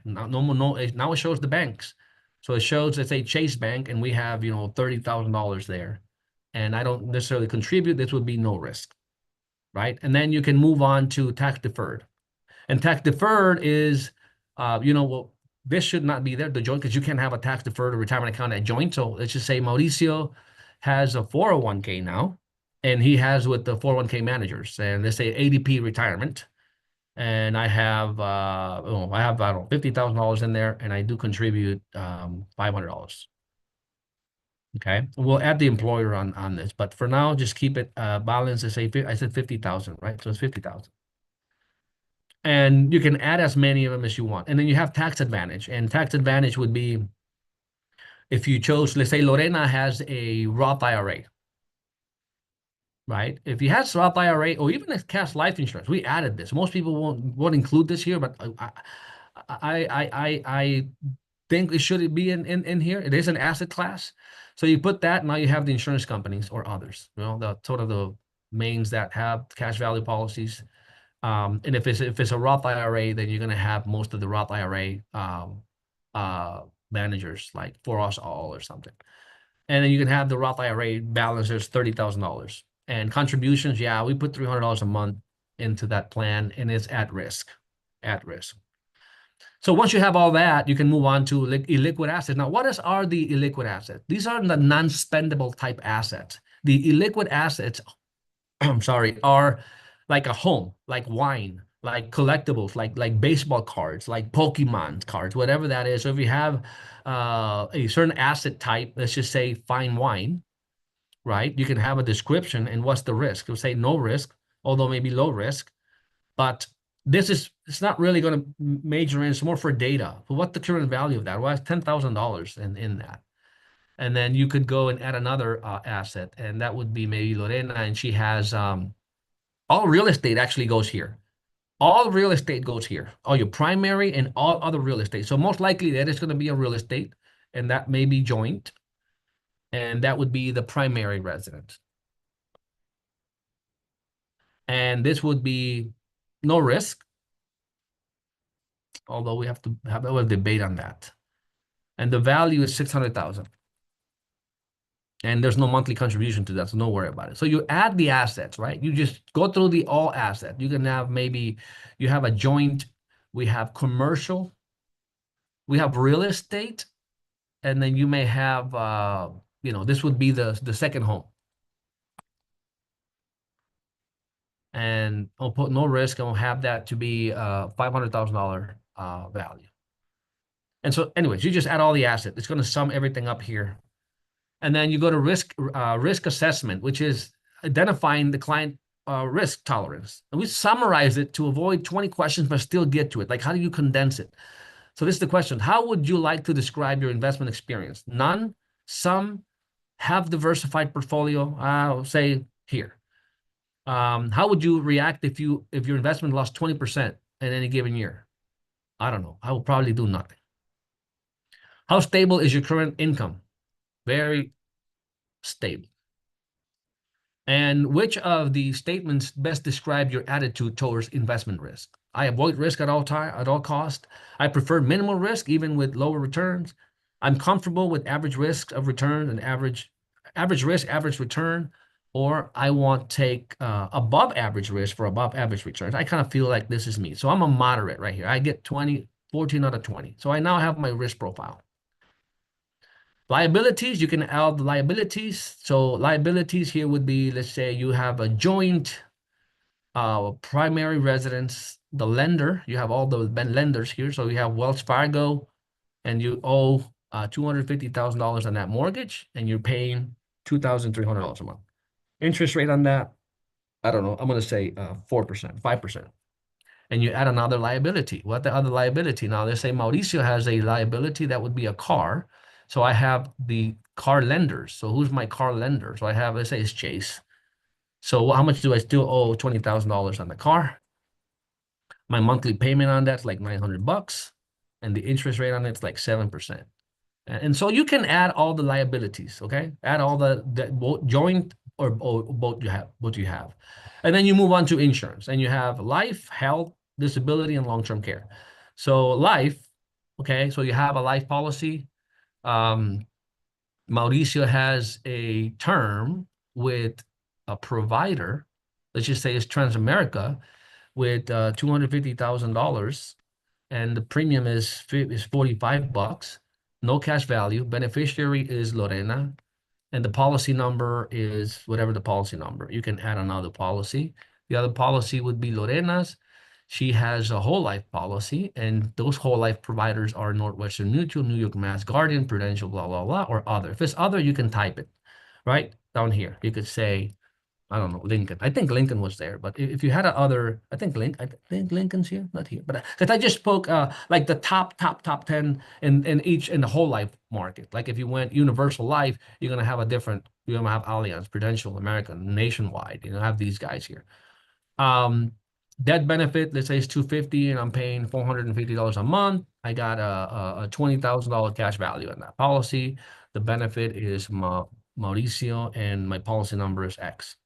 Now it shows the banks. So it shows, let's say, Chase Bank, and we have $30,000 there, and I don't necessarily contribute. This would be no risk, right? And then you can move on to tax deferred, and tax deferred is, well, this should not be there, the joint, because you can't have a tax deferred or retirement account at joint. So let's just say Mauricio has a 401k now, and he has with the 401k managers, and let's say ADP retirement, and I have I don't know, $50,000 in there, and I do contribute $500. Okay, we'll add the employer on this, but for now, just keep it balanced. I said 50,000, right? So it's 50,000. And you can add as many of them as you want. And then you have tax advantage. And tax advantage would be if you chose, let's say Lorena has a Roth IRA, right? If he has Roth IRA or even a cash life insurance, we added this. Most people won't include this here, but I think it should be in here. It is an asset class. So you put that, now you have the insurance companies or others, the sort of the mains that have cash value policies. And if it's a Roth IRA, then you're going to have most of the Roth IRA managers, like For Us All or something. And then you can have the Roth IRA balance, there's $30,000. And contributions, yeah, we put $300 a month into that plan, and it's at risk. At risk. So once you have all that, you can move on to illiquid assets. Now, what are the illiquid assets? These are the non-spendable type assets. The illiquid assets, I'm sorry, are like a home, like wine, like collectibles, like baseball cards, like Pokemon cards, whatever that is. So if you have a certain asset type, let's just say fine wine, right? You can have a description and what's the risk. You'll say no risk, although maybe low risk, but it's not really going to major in. It's more for data. But what's the current value of that? Well, it's $10,000 in that. And then you could go and add another asset, and that would be maybe Lorena, and she has all real estate actually goes here. All real estate goes here. All your primary and all other real estate. So most likely that is going to be a real estate, and that may be joint, and that would be the primary residence. And this would be no risk, although we have to have a debate on that. And the value is 600,000. And there's no monthly contribution to that, so don't worry about it. So you add the assets, right? You just go through the all asset. You can have maybe you have a joint, we have commercial, we have real estate, and then you may have this would be the second home. And I'll put no risk, and we'll have that to be $500,000 value. And so anyways, you just add all the assets. It's going to sum everything up here. And then you go to risk assessment, which is identifying the client risk tolerance. And we summarize it to avoid 20 questions, but still get to it. Like, how do you condense it? So this is the question. How would you like to describe your investment experience? None, some, have diversified portfolio. I'll say here. How would you react if your investment lost 20% in any given year? I don't know. I will probably do nothing. How stable is your current income? Very stable. And which of the statements best describe your attitude towards investment risk? I avoid risk at all cost. I prefer minimal risk, even with lower returns. I'm comfortable with average risk of return and average risk, average return, or I want to take above average risk for above average returns. I kind of feel like this is me. So I'm a moderate right here. I get 14 out of 20. So I now have my risk profile. Liabilities, you can add liabilities. So liabilities here would be, let's say you have a joint primary residence, the lender, you have all the lenders here. So you have Wells Fargo, and you owe $250,000 on that mortgage, and you're paying $2,300 a month. Interest rate on that, I don't know, I'm going to say 4%, 5%. and you add another liability. What the other liability? Now, let's say Mauricio has a liability that would be a car. So I have the car lenders. So who's my car lender? So I have, let's say it's Chase. So how much do I still owe? $20,000 on the car. My monthly payment on that's like $900, and the interest rate on it's like 7%. And so you can add all the liabilities, okay? Add all the both joint or both you have. And then you move on to insurance, and you have life, health, disability, and long-term care. So life, okay, so you have a life policy. Mauricio has a term with a provider, let's just say it's Transamerica, with $250,000, and the premium is $45, no cash value. Beneficiary is Lorena, and the policy number is whatever the policy number. You can add another policy. The other policy would be Lorena's. She has a whole life policy, and those whole life providers are Northwestern Mutual, New York Mass Guardian, Prudential, blah, blah, blah, or other. If it's other, you can type it right down here. You could say, I don't know, Lincoln. I think Lincoln was there, but if you had a other, I think Lincoln's here, not here. But because I just spoke like the top 10 in the whole life market. Like if you went Universal Life, you're gonna have a different. You're gonna have Allianz, Prudential, American, Nationwide. You know, have these guys here. Debt benefit, let's say it's $250, and I'm paying $450 a month. I got a $20,000 cash value in that policy. The benefit is Mauricio, and my policy number is X.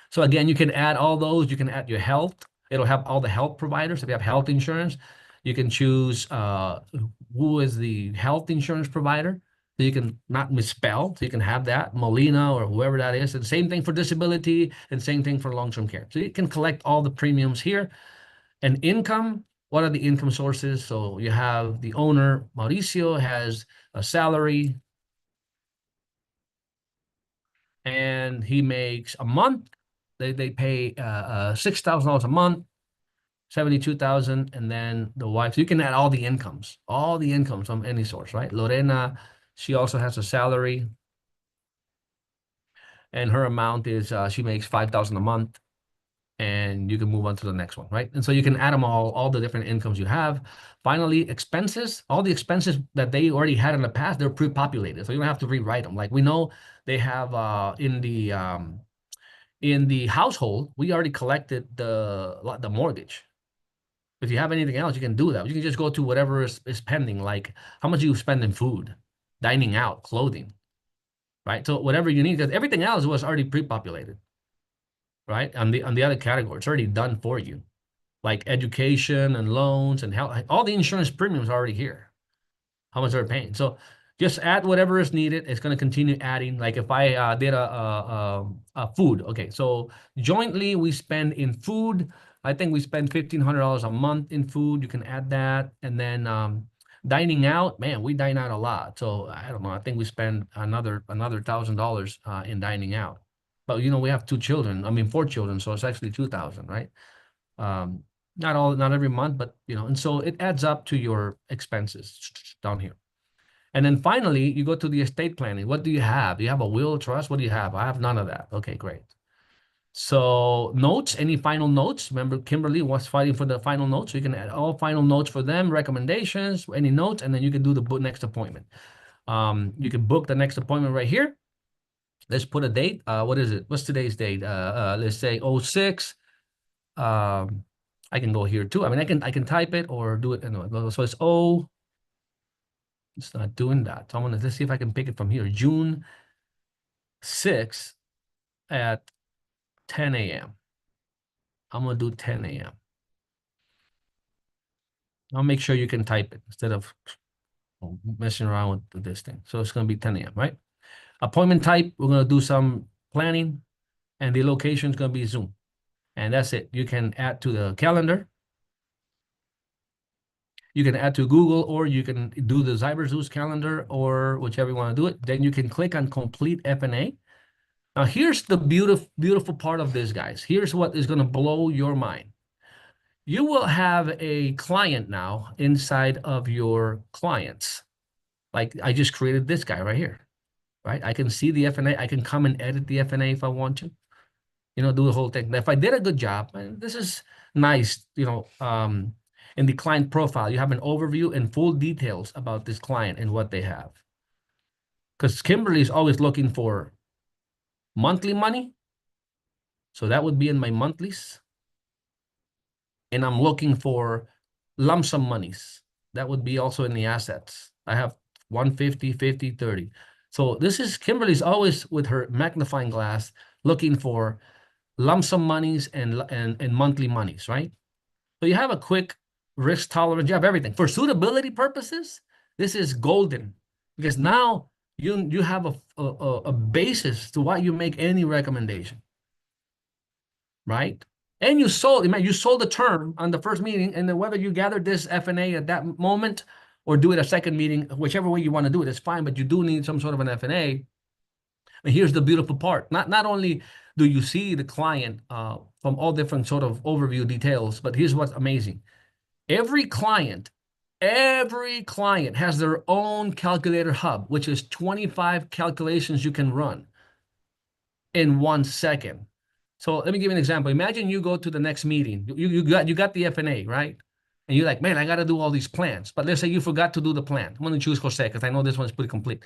So again, you can add all those. You can add your health. It'll have all the health providers. If you have health insurance, you can choose who is the health insurance provider. So you can not misspell. So you can have that, Molina or whoever that is. And same thing for disability, and same thing for long-term care. So you can collect all the premiums here. And income, what are the income sources? So you have the owner, Mauricio, has a salary, and he makes a month. They pay $6,000 a month, 72,000, and then the wife. So you can add all the incomes from any source, right? Lorena, she also has a salary, and her amount is she makes 5,000 a month, and you can move on to the next one, right? And so you can add them all the different incomes you have. Finally, expenses, all the expenses that they already had in the past, they're pre-populated, so you don't have to rewrite them. Like we know they have in the household, we already collected the mortgage. If you have anything else, you can do that. You can just go to whatever is pending, like how much you spend in food, dining out, clothing, right? So whatever you need, because everything else was already pre-populated, right? On the other category, it's already done for you, like education and loans and health. All the insurance premiums are already here. How much they're paying. So just add whatever is needed. It's going to continue adding. Like if I did a food, okay. So jointly we spend in food. I think we spend $1,500 a month in food. You can add that, and then dining out. Man, we dine out a lot. So I don't know. I think we spend another $1,000 in dining out. But you know, we have 2 children. I mean, 4 children, so it's actually 2,000, right? Not every month, but you know, and so it adds up to your expenses down here. And then finally, you go to the estate planning. What do you have? Do you have a will, trust? What do you have? I have none of that. Okay, great. So notes, any final notes? Remember, Kimberly was fighting for the final notes. So you can add all final notes for them, recommendations, any notes, and then you can do the next appointment. You can book the next appointment right here. Let's put a date. What is it? What's today's date? Let's say 06. I can go here too. I mean, I can type it or do it. No, so it's it's not doing that. So let's see if I can pick it from here. June 6th at 10 a.m. I'm going to do 10 a.m. I'll make sure you can type it instead of messing around with this thing. So it's going to be 10 a.m., right? Appointment type, we're going to do some planning, and the location is going to be Zoom. And that's it. You can add to the calendar. You can add to Google, or you can do the Cyberzeus calendar, or whichever you want to do it. Then you can click on complete FNA. Now, here's the beautiful part of this, guys. Here's what is going to blow your mind. You will have a client now inside of your clients. Like I just created this guy right here, right? I can see the FNA. I can come and edit the FNA if I want to. do the whole thing. If I did a good job, and this is nice, in the client profile, you have an overview and full details about this client and what they have. Because Kimberly is always looking for monthly money. So that would be in my monthlies. And I'm looking for lump sum monies. That would be also in the assets. I have 150, 50, 30. So this is Kimberly's always with her magnifying glass looking for lump sum monies and monthly monies, right? So you have a quick risk tolerance, you have everything. For suitability purposes, this is golden because now you have a basis to why you make any recommendation, right? And you sold the term on the first meeting, and then whether you gathered this FNA at that moment or do it a second meeting, whichever way you want to do it, it's fine, but you do need some sort of an FNA. And here's the beautiful part. Not only do you see the client from all different sort of overview details, but here's what's amazing. Every client has their own calculator hub, which is 25 calculations you can run in 1 second. So let me give you an example. Imagine you go to the next meeting. You got the FNA, right? And you're like, man, I got to do all these plans. But let's say you forgot to do the plan. I'm going to choose Jose because I know this one's pretty complete.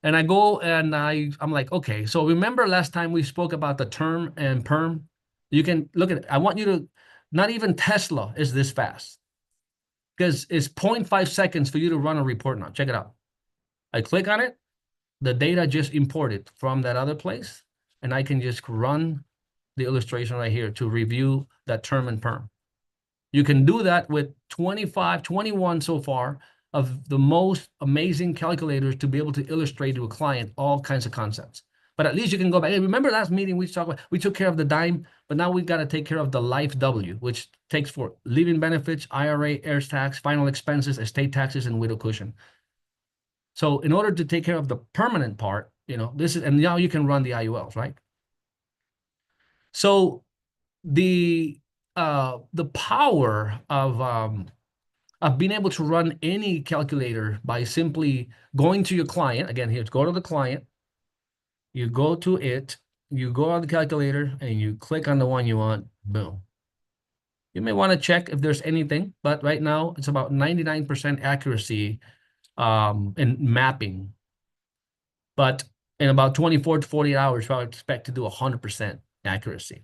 And I go and I'm like, okay, so remember last time we spoke about the term and perm? You can look at it. I want you to, not even Tesla is this fast because it's 0.5 seconds for you to run a report now. Check it out. I click on it. The data just imported from that other place. And I can just run the illustration right here to review that term and perm. You can do that with 25, 21 so far of the most amazing calculators to be able to illustrate to a client all kinds of concepts. But at least you can go back. Hey, remember last meeting we talked about, we took care of the dime, but now we've got to take care of the life W, which takes for living benefits, IRA, heirs tax, final expenses, estate taxes, and widow cushion. So in order to take care of the permanent part, this is, and now you can run the IULs, right? So the power of being able to run any calculator by simply going to your client, again, here, go to the client, you go to it, you go on the calculator, and you click on the one you want, boom. You may want to check if there's anything, but right now it's about 99% accuracy in mapping. But in about 24 to 48 hours, I would expect to do 100% accuracy.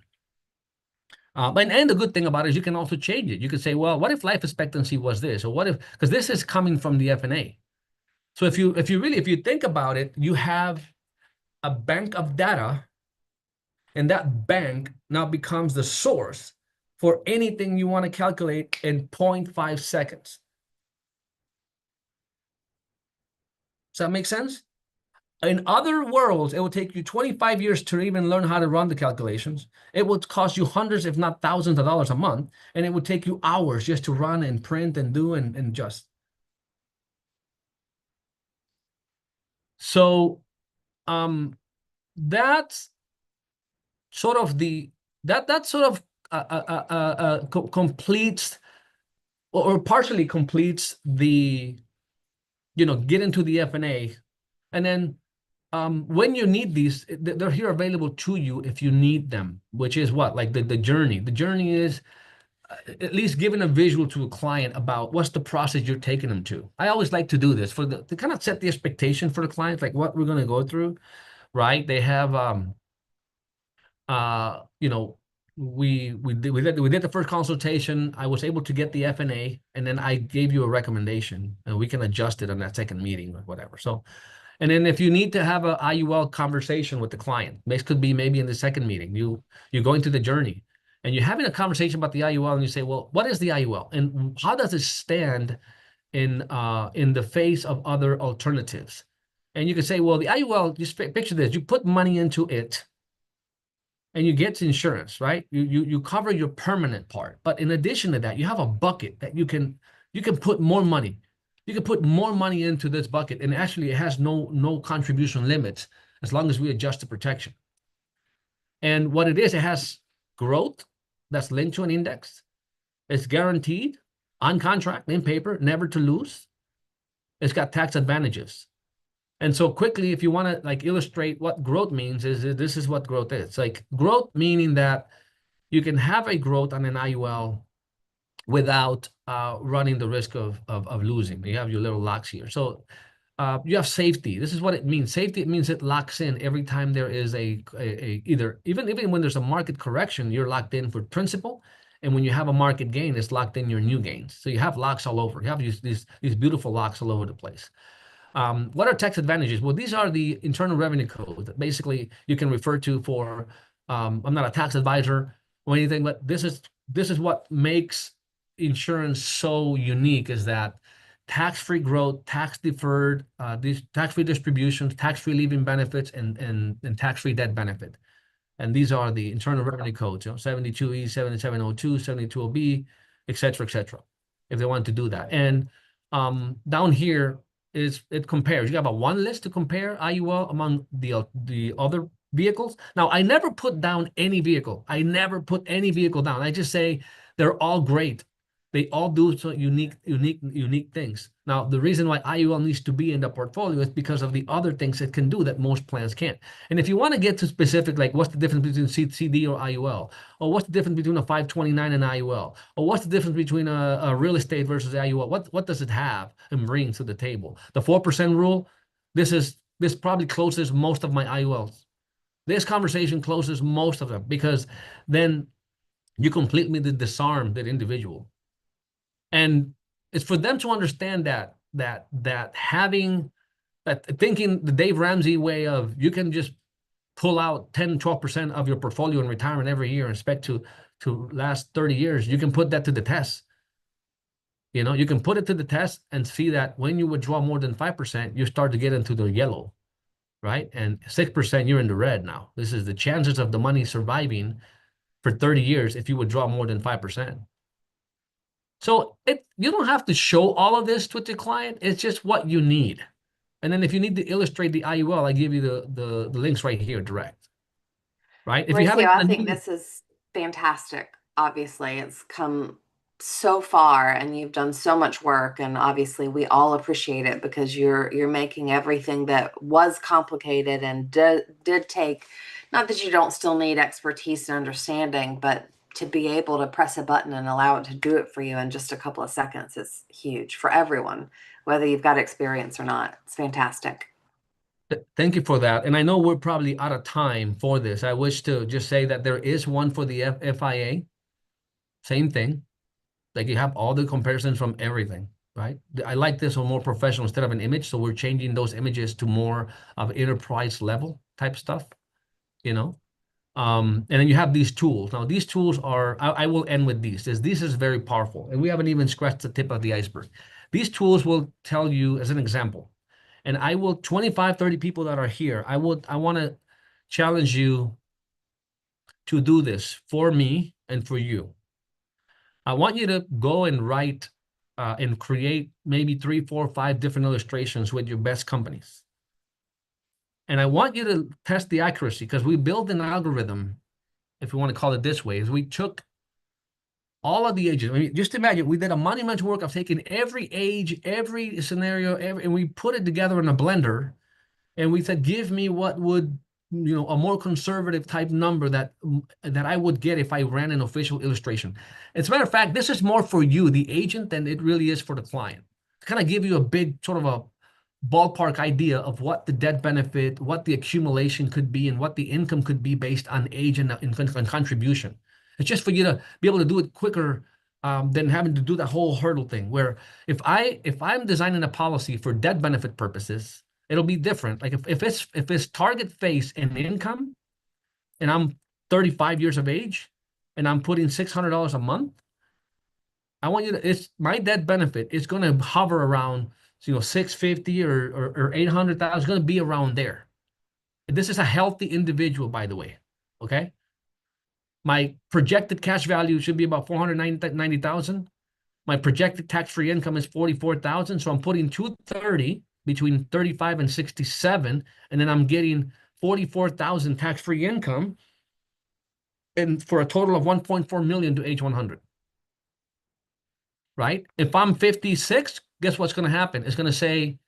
And the good thing about it is you can also change it. You can say, well, what if life expectancy was this? Or what if, because this is coming from the FNA. So if you think about it, you have a bank of data, and that bank now becomes the source for anything you want to calculate in 0.5 seconds. Does that make sense? In other worlds, it will take you 25 years to even learn how to run the calculations. It would cost you hundreds, if not thousands of dollars a month, and it would take you hours just to run and print and do and adjust. So that's sort of completes or partially completes the, get into the FNA. And then when you need these, they're here available to you if you need them, which is what? Like the journey. The journey is at least giving a visual to a client about what's the process you're taking them to. I always like to do this to kind of set the expectation for the client, like what we're going to go through, right? They have, we did the first consultation. I was able to get the FNA, and then I gave you a recommendation, and we can adjust it on that second meeting or whatever. So, and then if you need to have a IUL conversation with the client, this could be maybe in the second meeting. You're going through the journey, and you're having a conversation about the IUL, and you say, well, what is the IUL, and how does it stand in the face of other alternatives? And you can say, well, the IUL, just picture this: you put money into it, and you get insurance, right? You cover your permanent part, but in addition to that, you have a bucket that you can put more money. You can put more money into this bucket, and actually it has no contribution limits as long as we adjust the protection. And what it is, it has growth that's linked to an index. It's guaranteed on contract, in paper, never to lose. It's got tax advantages. And so quickly, if you want to like illustrate what growth means, is this is what growth is. Like growth meaning that you can have a growth on an IUL without running the risk of losing. You have your little locks here. So you have safety. This is what it means. Safety, it means it locks in every time there is either even when there's a market correction, you're locked in for principal. And when you have a market gain, it's locked in your new gains. So you have locks all over. You have these beautiful locks all over the place. What are tax advantages? Well, these are the Internal Revenue Code that basically you can refer to for, I'm not a tax advisor or anything, but this is what makes insurance so unique, is that tax-free growth, tax deferred, these tax-free distributions, tax-free living benefits, and tax-free death benefit. And these are the Internal Revenue Codes, 72E, 7702, 72OB, et cetera, if they want to do that. And down here is it compares. You have a one list to compare IUL among the other vehicles. Now, I never put down any vehicle. I never put any vehicle down. I just say they're all great. They all do so unique things. Now, the reason why IUL needs to be in the portfolio is because of the other things it can do that most plans can't. And if you want to get to specific, like what's the difference between CD or IUL, or what's the difference between a 529 and IUL, or what's the difference between a real estate versus IUL, what does it have and bring to the table? The 4% rule, this probably closes most of my IULs. This conversation closes most of them, because then you completely disarm that individual. And it's for them to understand that having that, thinking the Dave Ramsey way of you can just pull out 10, 12% of your portfolio in retirement every year and expect to last 30 years, you can put that to the test. You can put it to the test and see that when you withdraw more than 5%, you start to get into the yellow, right? And 6%, you're in the red now. This is the chances of the money surviving for 30 years if you withdraw more than 5%. So you don't have to show all of this to the client. It's just what you need. And then if you need to illustrate the IUL, I give you the links right here, direct. Right? If you Mauricio, haven't, I think this is fantastic. Obviously, it's come so far and you've done so much work, and obviously we all appreciate it because you're making everything that was complicated and did take, not that you don't still need expertise and understanding, but to be able to press a button and allow it to do it for you in just a couple of seconds is huge for everyone, whether you've got experience or not. It's fantastic. Thank you for that. And I know we're probably out of time for this. I wish to just say that there is one for the FIA. Same thing. Like you have all the comparisons from everything, right? I like this one more professional instead of an image. So we're changing those images to more of enterprise level type stuff, And then you have these tools. Now, these tools are, I will end with these. This is very powerful. And we haven't even scratched the tip of the iceberg. These tools will tell you, as an example, and I will, 25, 30 people that are here, I want to challenge you to do this for me and for you. I want you to go and write and create maybe 3, 4, 5 different illustrations with your best companies. And I want you to test the accuracy, because we built an algorithm, if you want to call it this way, is we took all of the ages. I mean, just imagine we did a monumental work of taking every age, every scenario, and we put it together in a blender. And we said, give me what would, a more conservative type number that I would get if I ran an official illustration. As a matter of fact, this is more for you, the agent, than it really is for the client. To kind of give you a big sort of a ballpark idea of what the debt benefit, what the accumulation could be, and what the income could be based on age and contribution. It's just for you to be able to do it quicker than having to do that whole hurdle thing. Where if I'm designing a policy for debt benefit purposes, it'll be different. Like if it's target face and income, and I'm 35 years of age, and I'm putting $600 a month, I want you to. My debt benefit is going to hover around 650 or 800,000. It's going to be around there. This is a healthy individual, by the way. Okay. My projected cash value should be about 490,000. My projected tax-free income is 44,000. So I'm putting 230 between 35 and 67, and then I'm getting 44,000 tax-free income, and for a total of 1.4 million to age 100. Right? If I'm 56, guess what's going to happen? It's going to say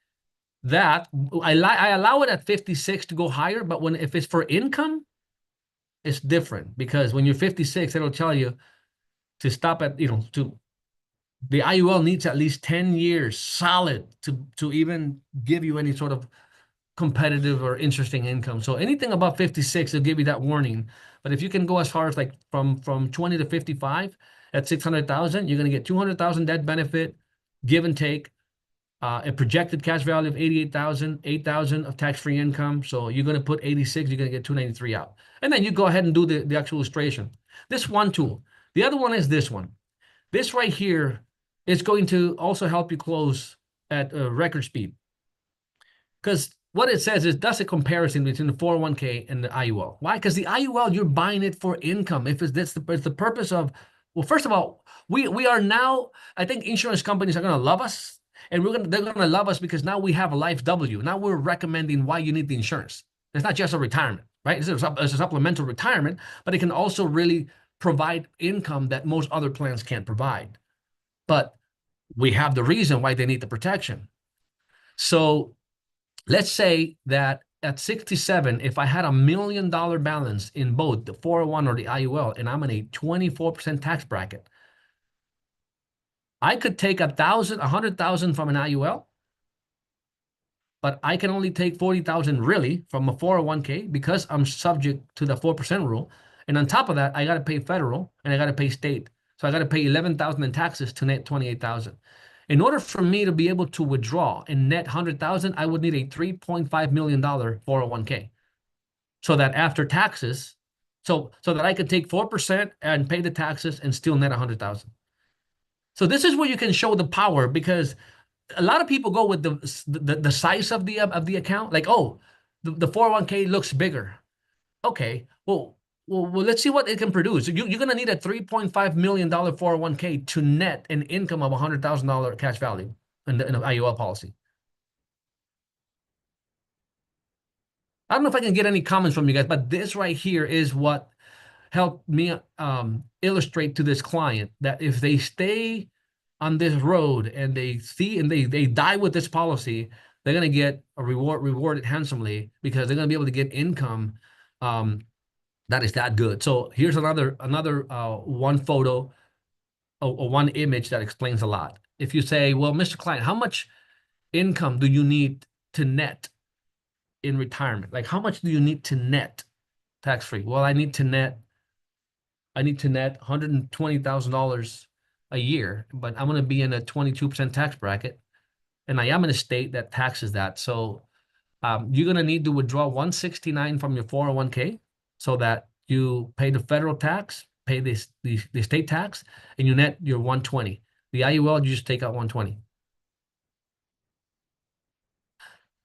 that I allow it at 56 to go higher, but if it's for income, it's different because when you're 56, it'll tell you to stop at, the IUL needs at least 10 years solid to even give you any sort of competitive or interesting income. So anything above 56 will give you that warning. But if you can go as far as like from 20 to 55 at 600,000, you're going to get 200,000 death benefit, give and take, a projected cash value of 88,000, 8,000 of tax-free income. So you're going to put 86, you're going to get 293 out. And then you go ahead and do the actual illustration. This one tool. The other one is this one. This right here is going to also help you close at record speed. Because what it says is that's a comparison between the 401k and the IUL. Why? Because the IUL, you're buying it for income. If it's the purpose of, well, first of all, we are now, I think insurance companies are going to love us, and they're going to love us because now we have a life W. Now we're recommending why you need the insurance. It's not just a retirement, right? It's a supplemental retirement, but it can also really provide income that most other plans can't provide. But we have the reason why they need the protection. So let's say that at 67, if I had $1 million balance in both the 401 or the IUL, and I'm in a 24% tax bracket, I could take 100,000 from an IUL, but I can only take 40,000 really from a 401k because I'm subject to the 4% rule. And on top of that, I got to pay federal and I got to pay state. So I got to pay 11,000 in taxes to net 28,000. In order for me to be able to withdraw and net 100,000, I would need a $3.5 million 401k. So that after taxes, so that I could take 4% and pay the taxes and still net 100,000. So this is where you can show the power, because a lot of people go with the size of the account, like, oh, the 401k looks bigger. Okay, well, let's see what it can produce. You're going to need a $3.5 million 401k to net an income of $100,000 cash value in an IUL policy. I don't know if I can get any comments from you guys, but this right here is what helped me illustrate to this client that if they stay on this road and they see and they die with this policy, they're going to get a rewarded handsomely because they're going to be able to get income that is that good. So here's another one photo or one image that explains a lot. If you say, well, Mr. Client, how much income do you need to net in retirement? Like, how much do you need to net tax-free? Well, I need to net $120,000 a year, but I'm going to be in a 22% tax bracket, and I am in a state that taxes that. So you're going to need to withdraw 169 from your 401k so that you pay the federal tax, pay the state tax, and you net your 120. The IUL, you just take out 120.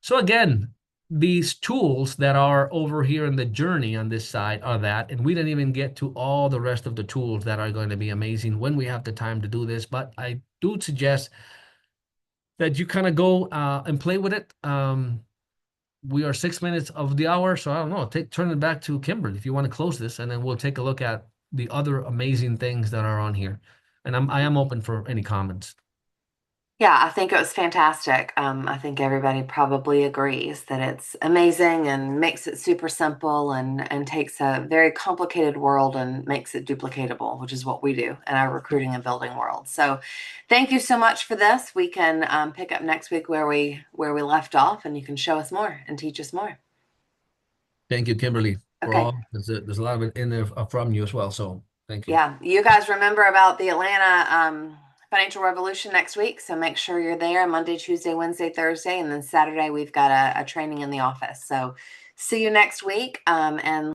So again, these tools that are over here in the journey on this side are that, and we didn't even get to all the rest of the tools that are going to be amazing when we have the time to do this, but I do suggest that you kind of go and play with it. We are 6 minutes of the hour, so I don't know, turn it back to Kimberly if you want to close this, and then we'll take a look at the other amazing things that are on here. And I am open for any comments. Yeah, I think it was fantastic. I think everybody probably agrees that it's amazing and makes it super simple and takes a very complicated world and makes it duplicatable, which is what we do in our recruiting and building world. So thank you so much for this. We can pick up next week where we left off, and you can show us more and teach us more. Thank you, Kimberly. Okay. There's a lot of it in there from you as well, so thank you. Yeah, you guys remember about the Atlanta Financial Revolution next week, so make sure you're there Monday, Tuesday, Wednesday, Thursday, and then Saturday we've got a training in the office. So see you next week, and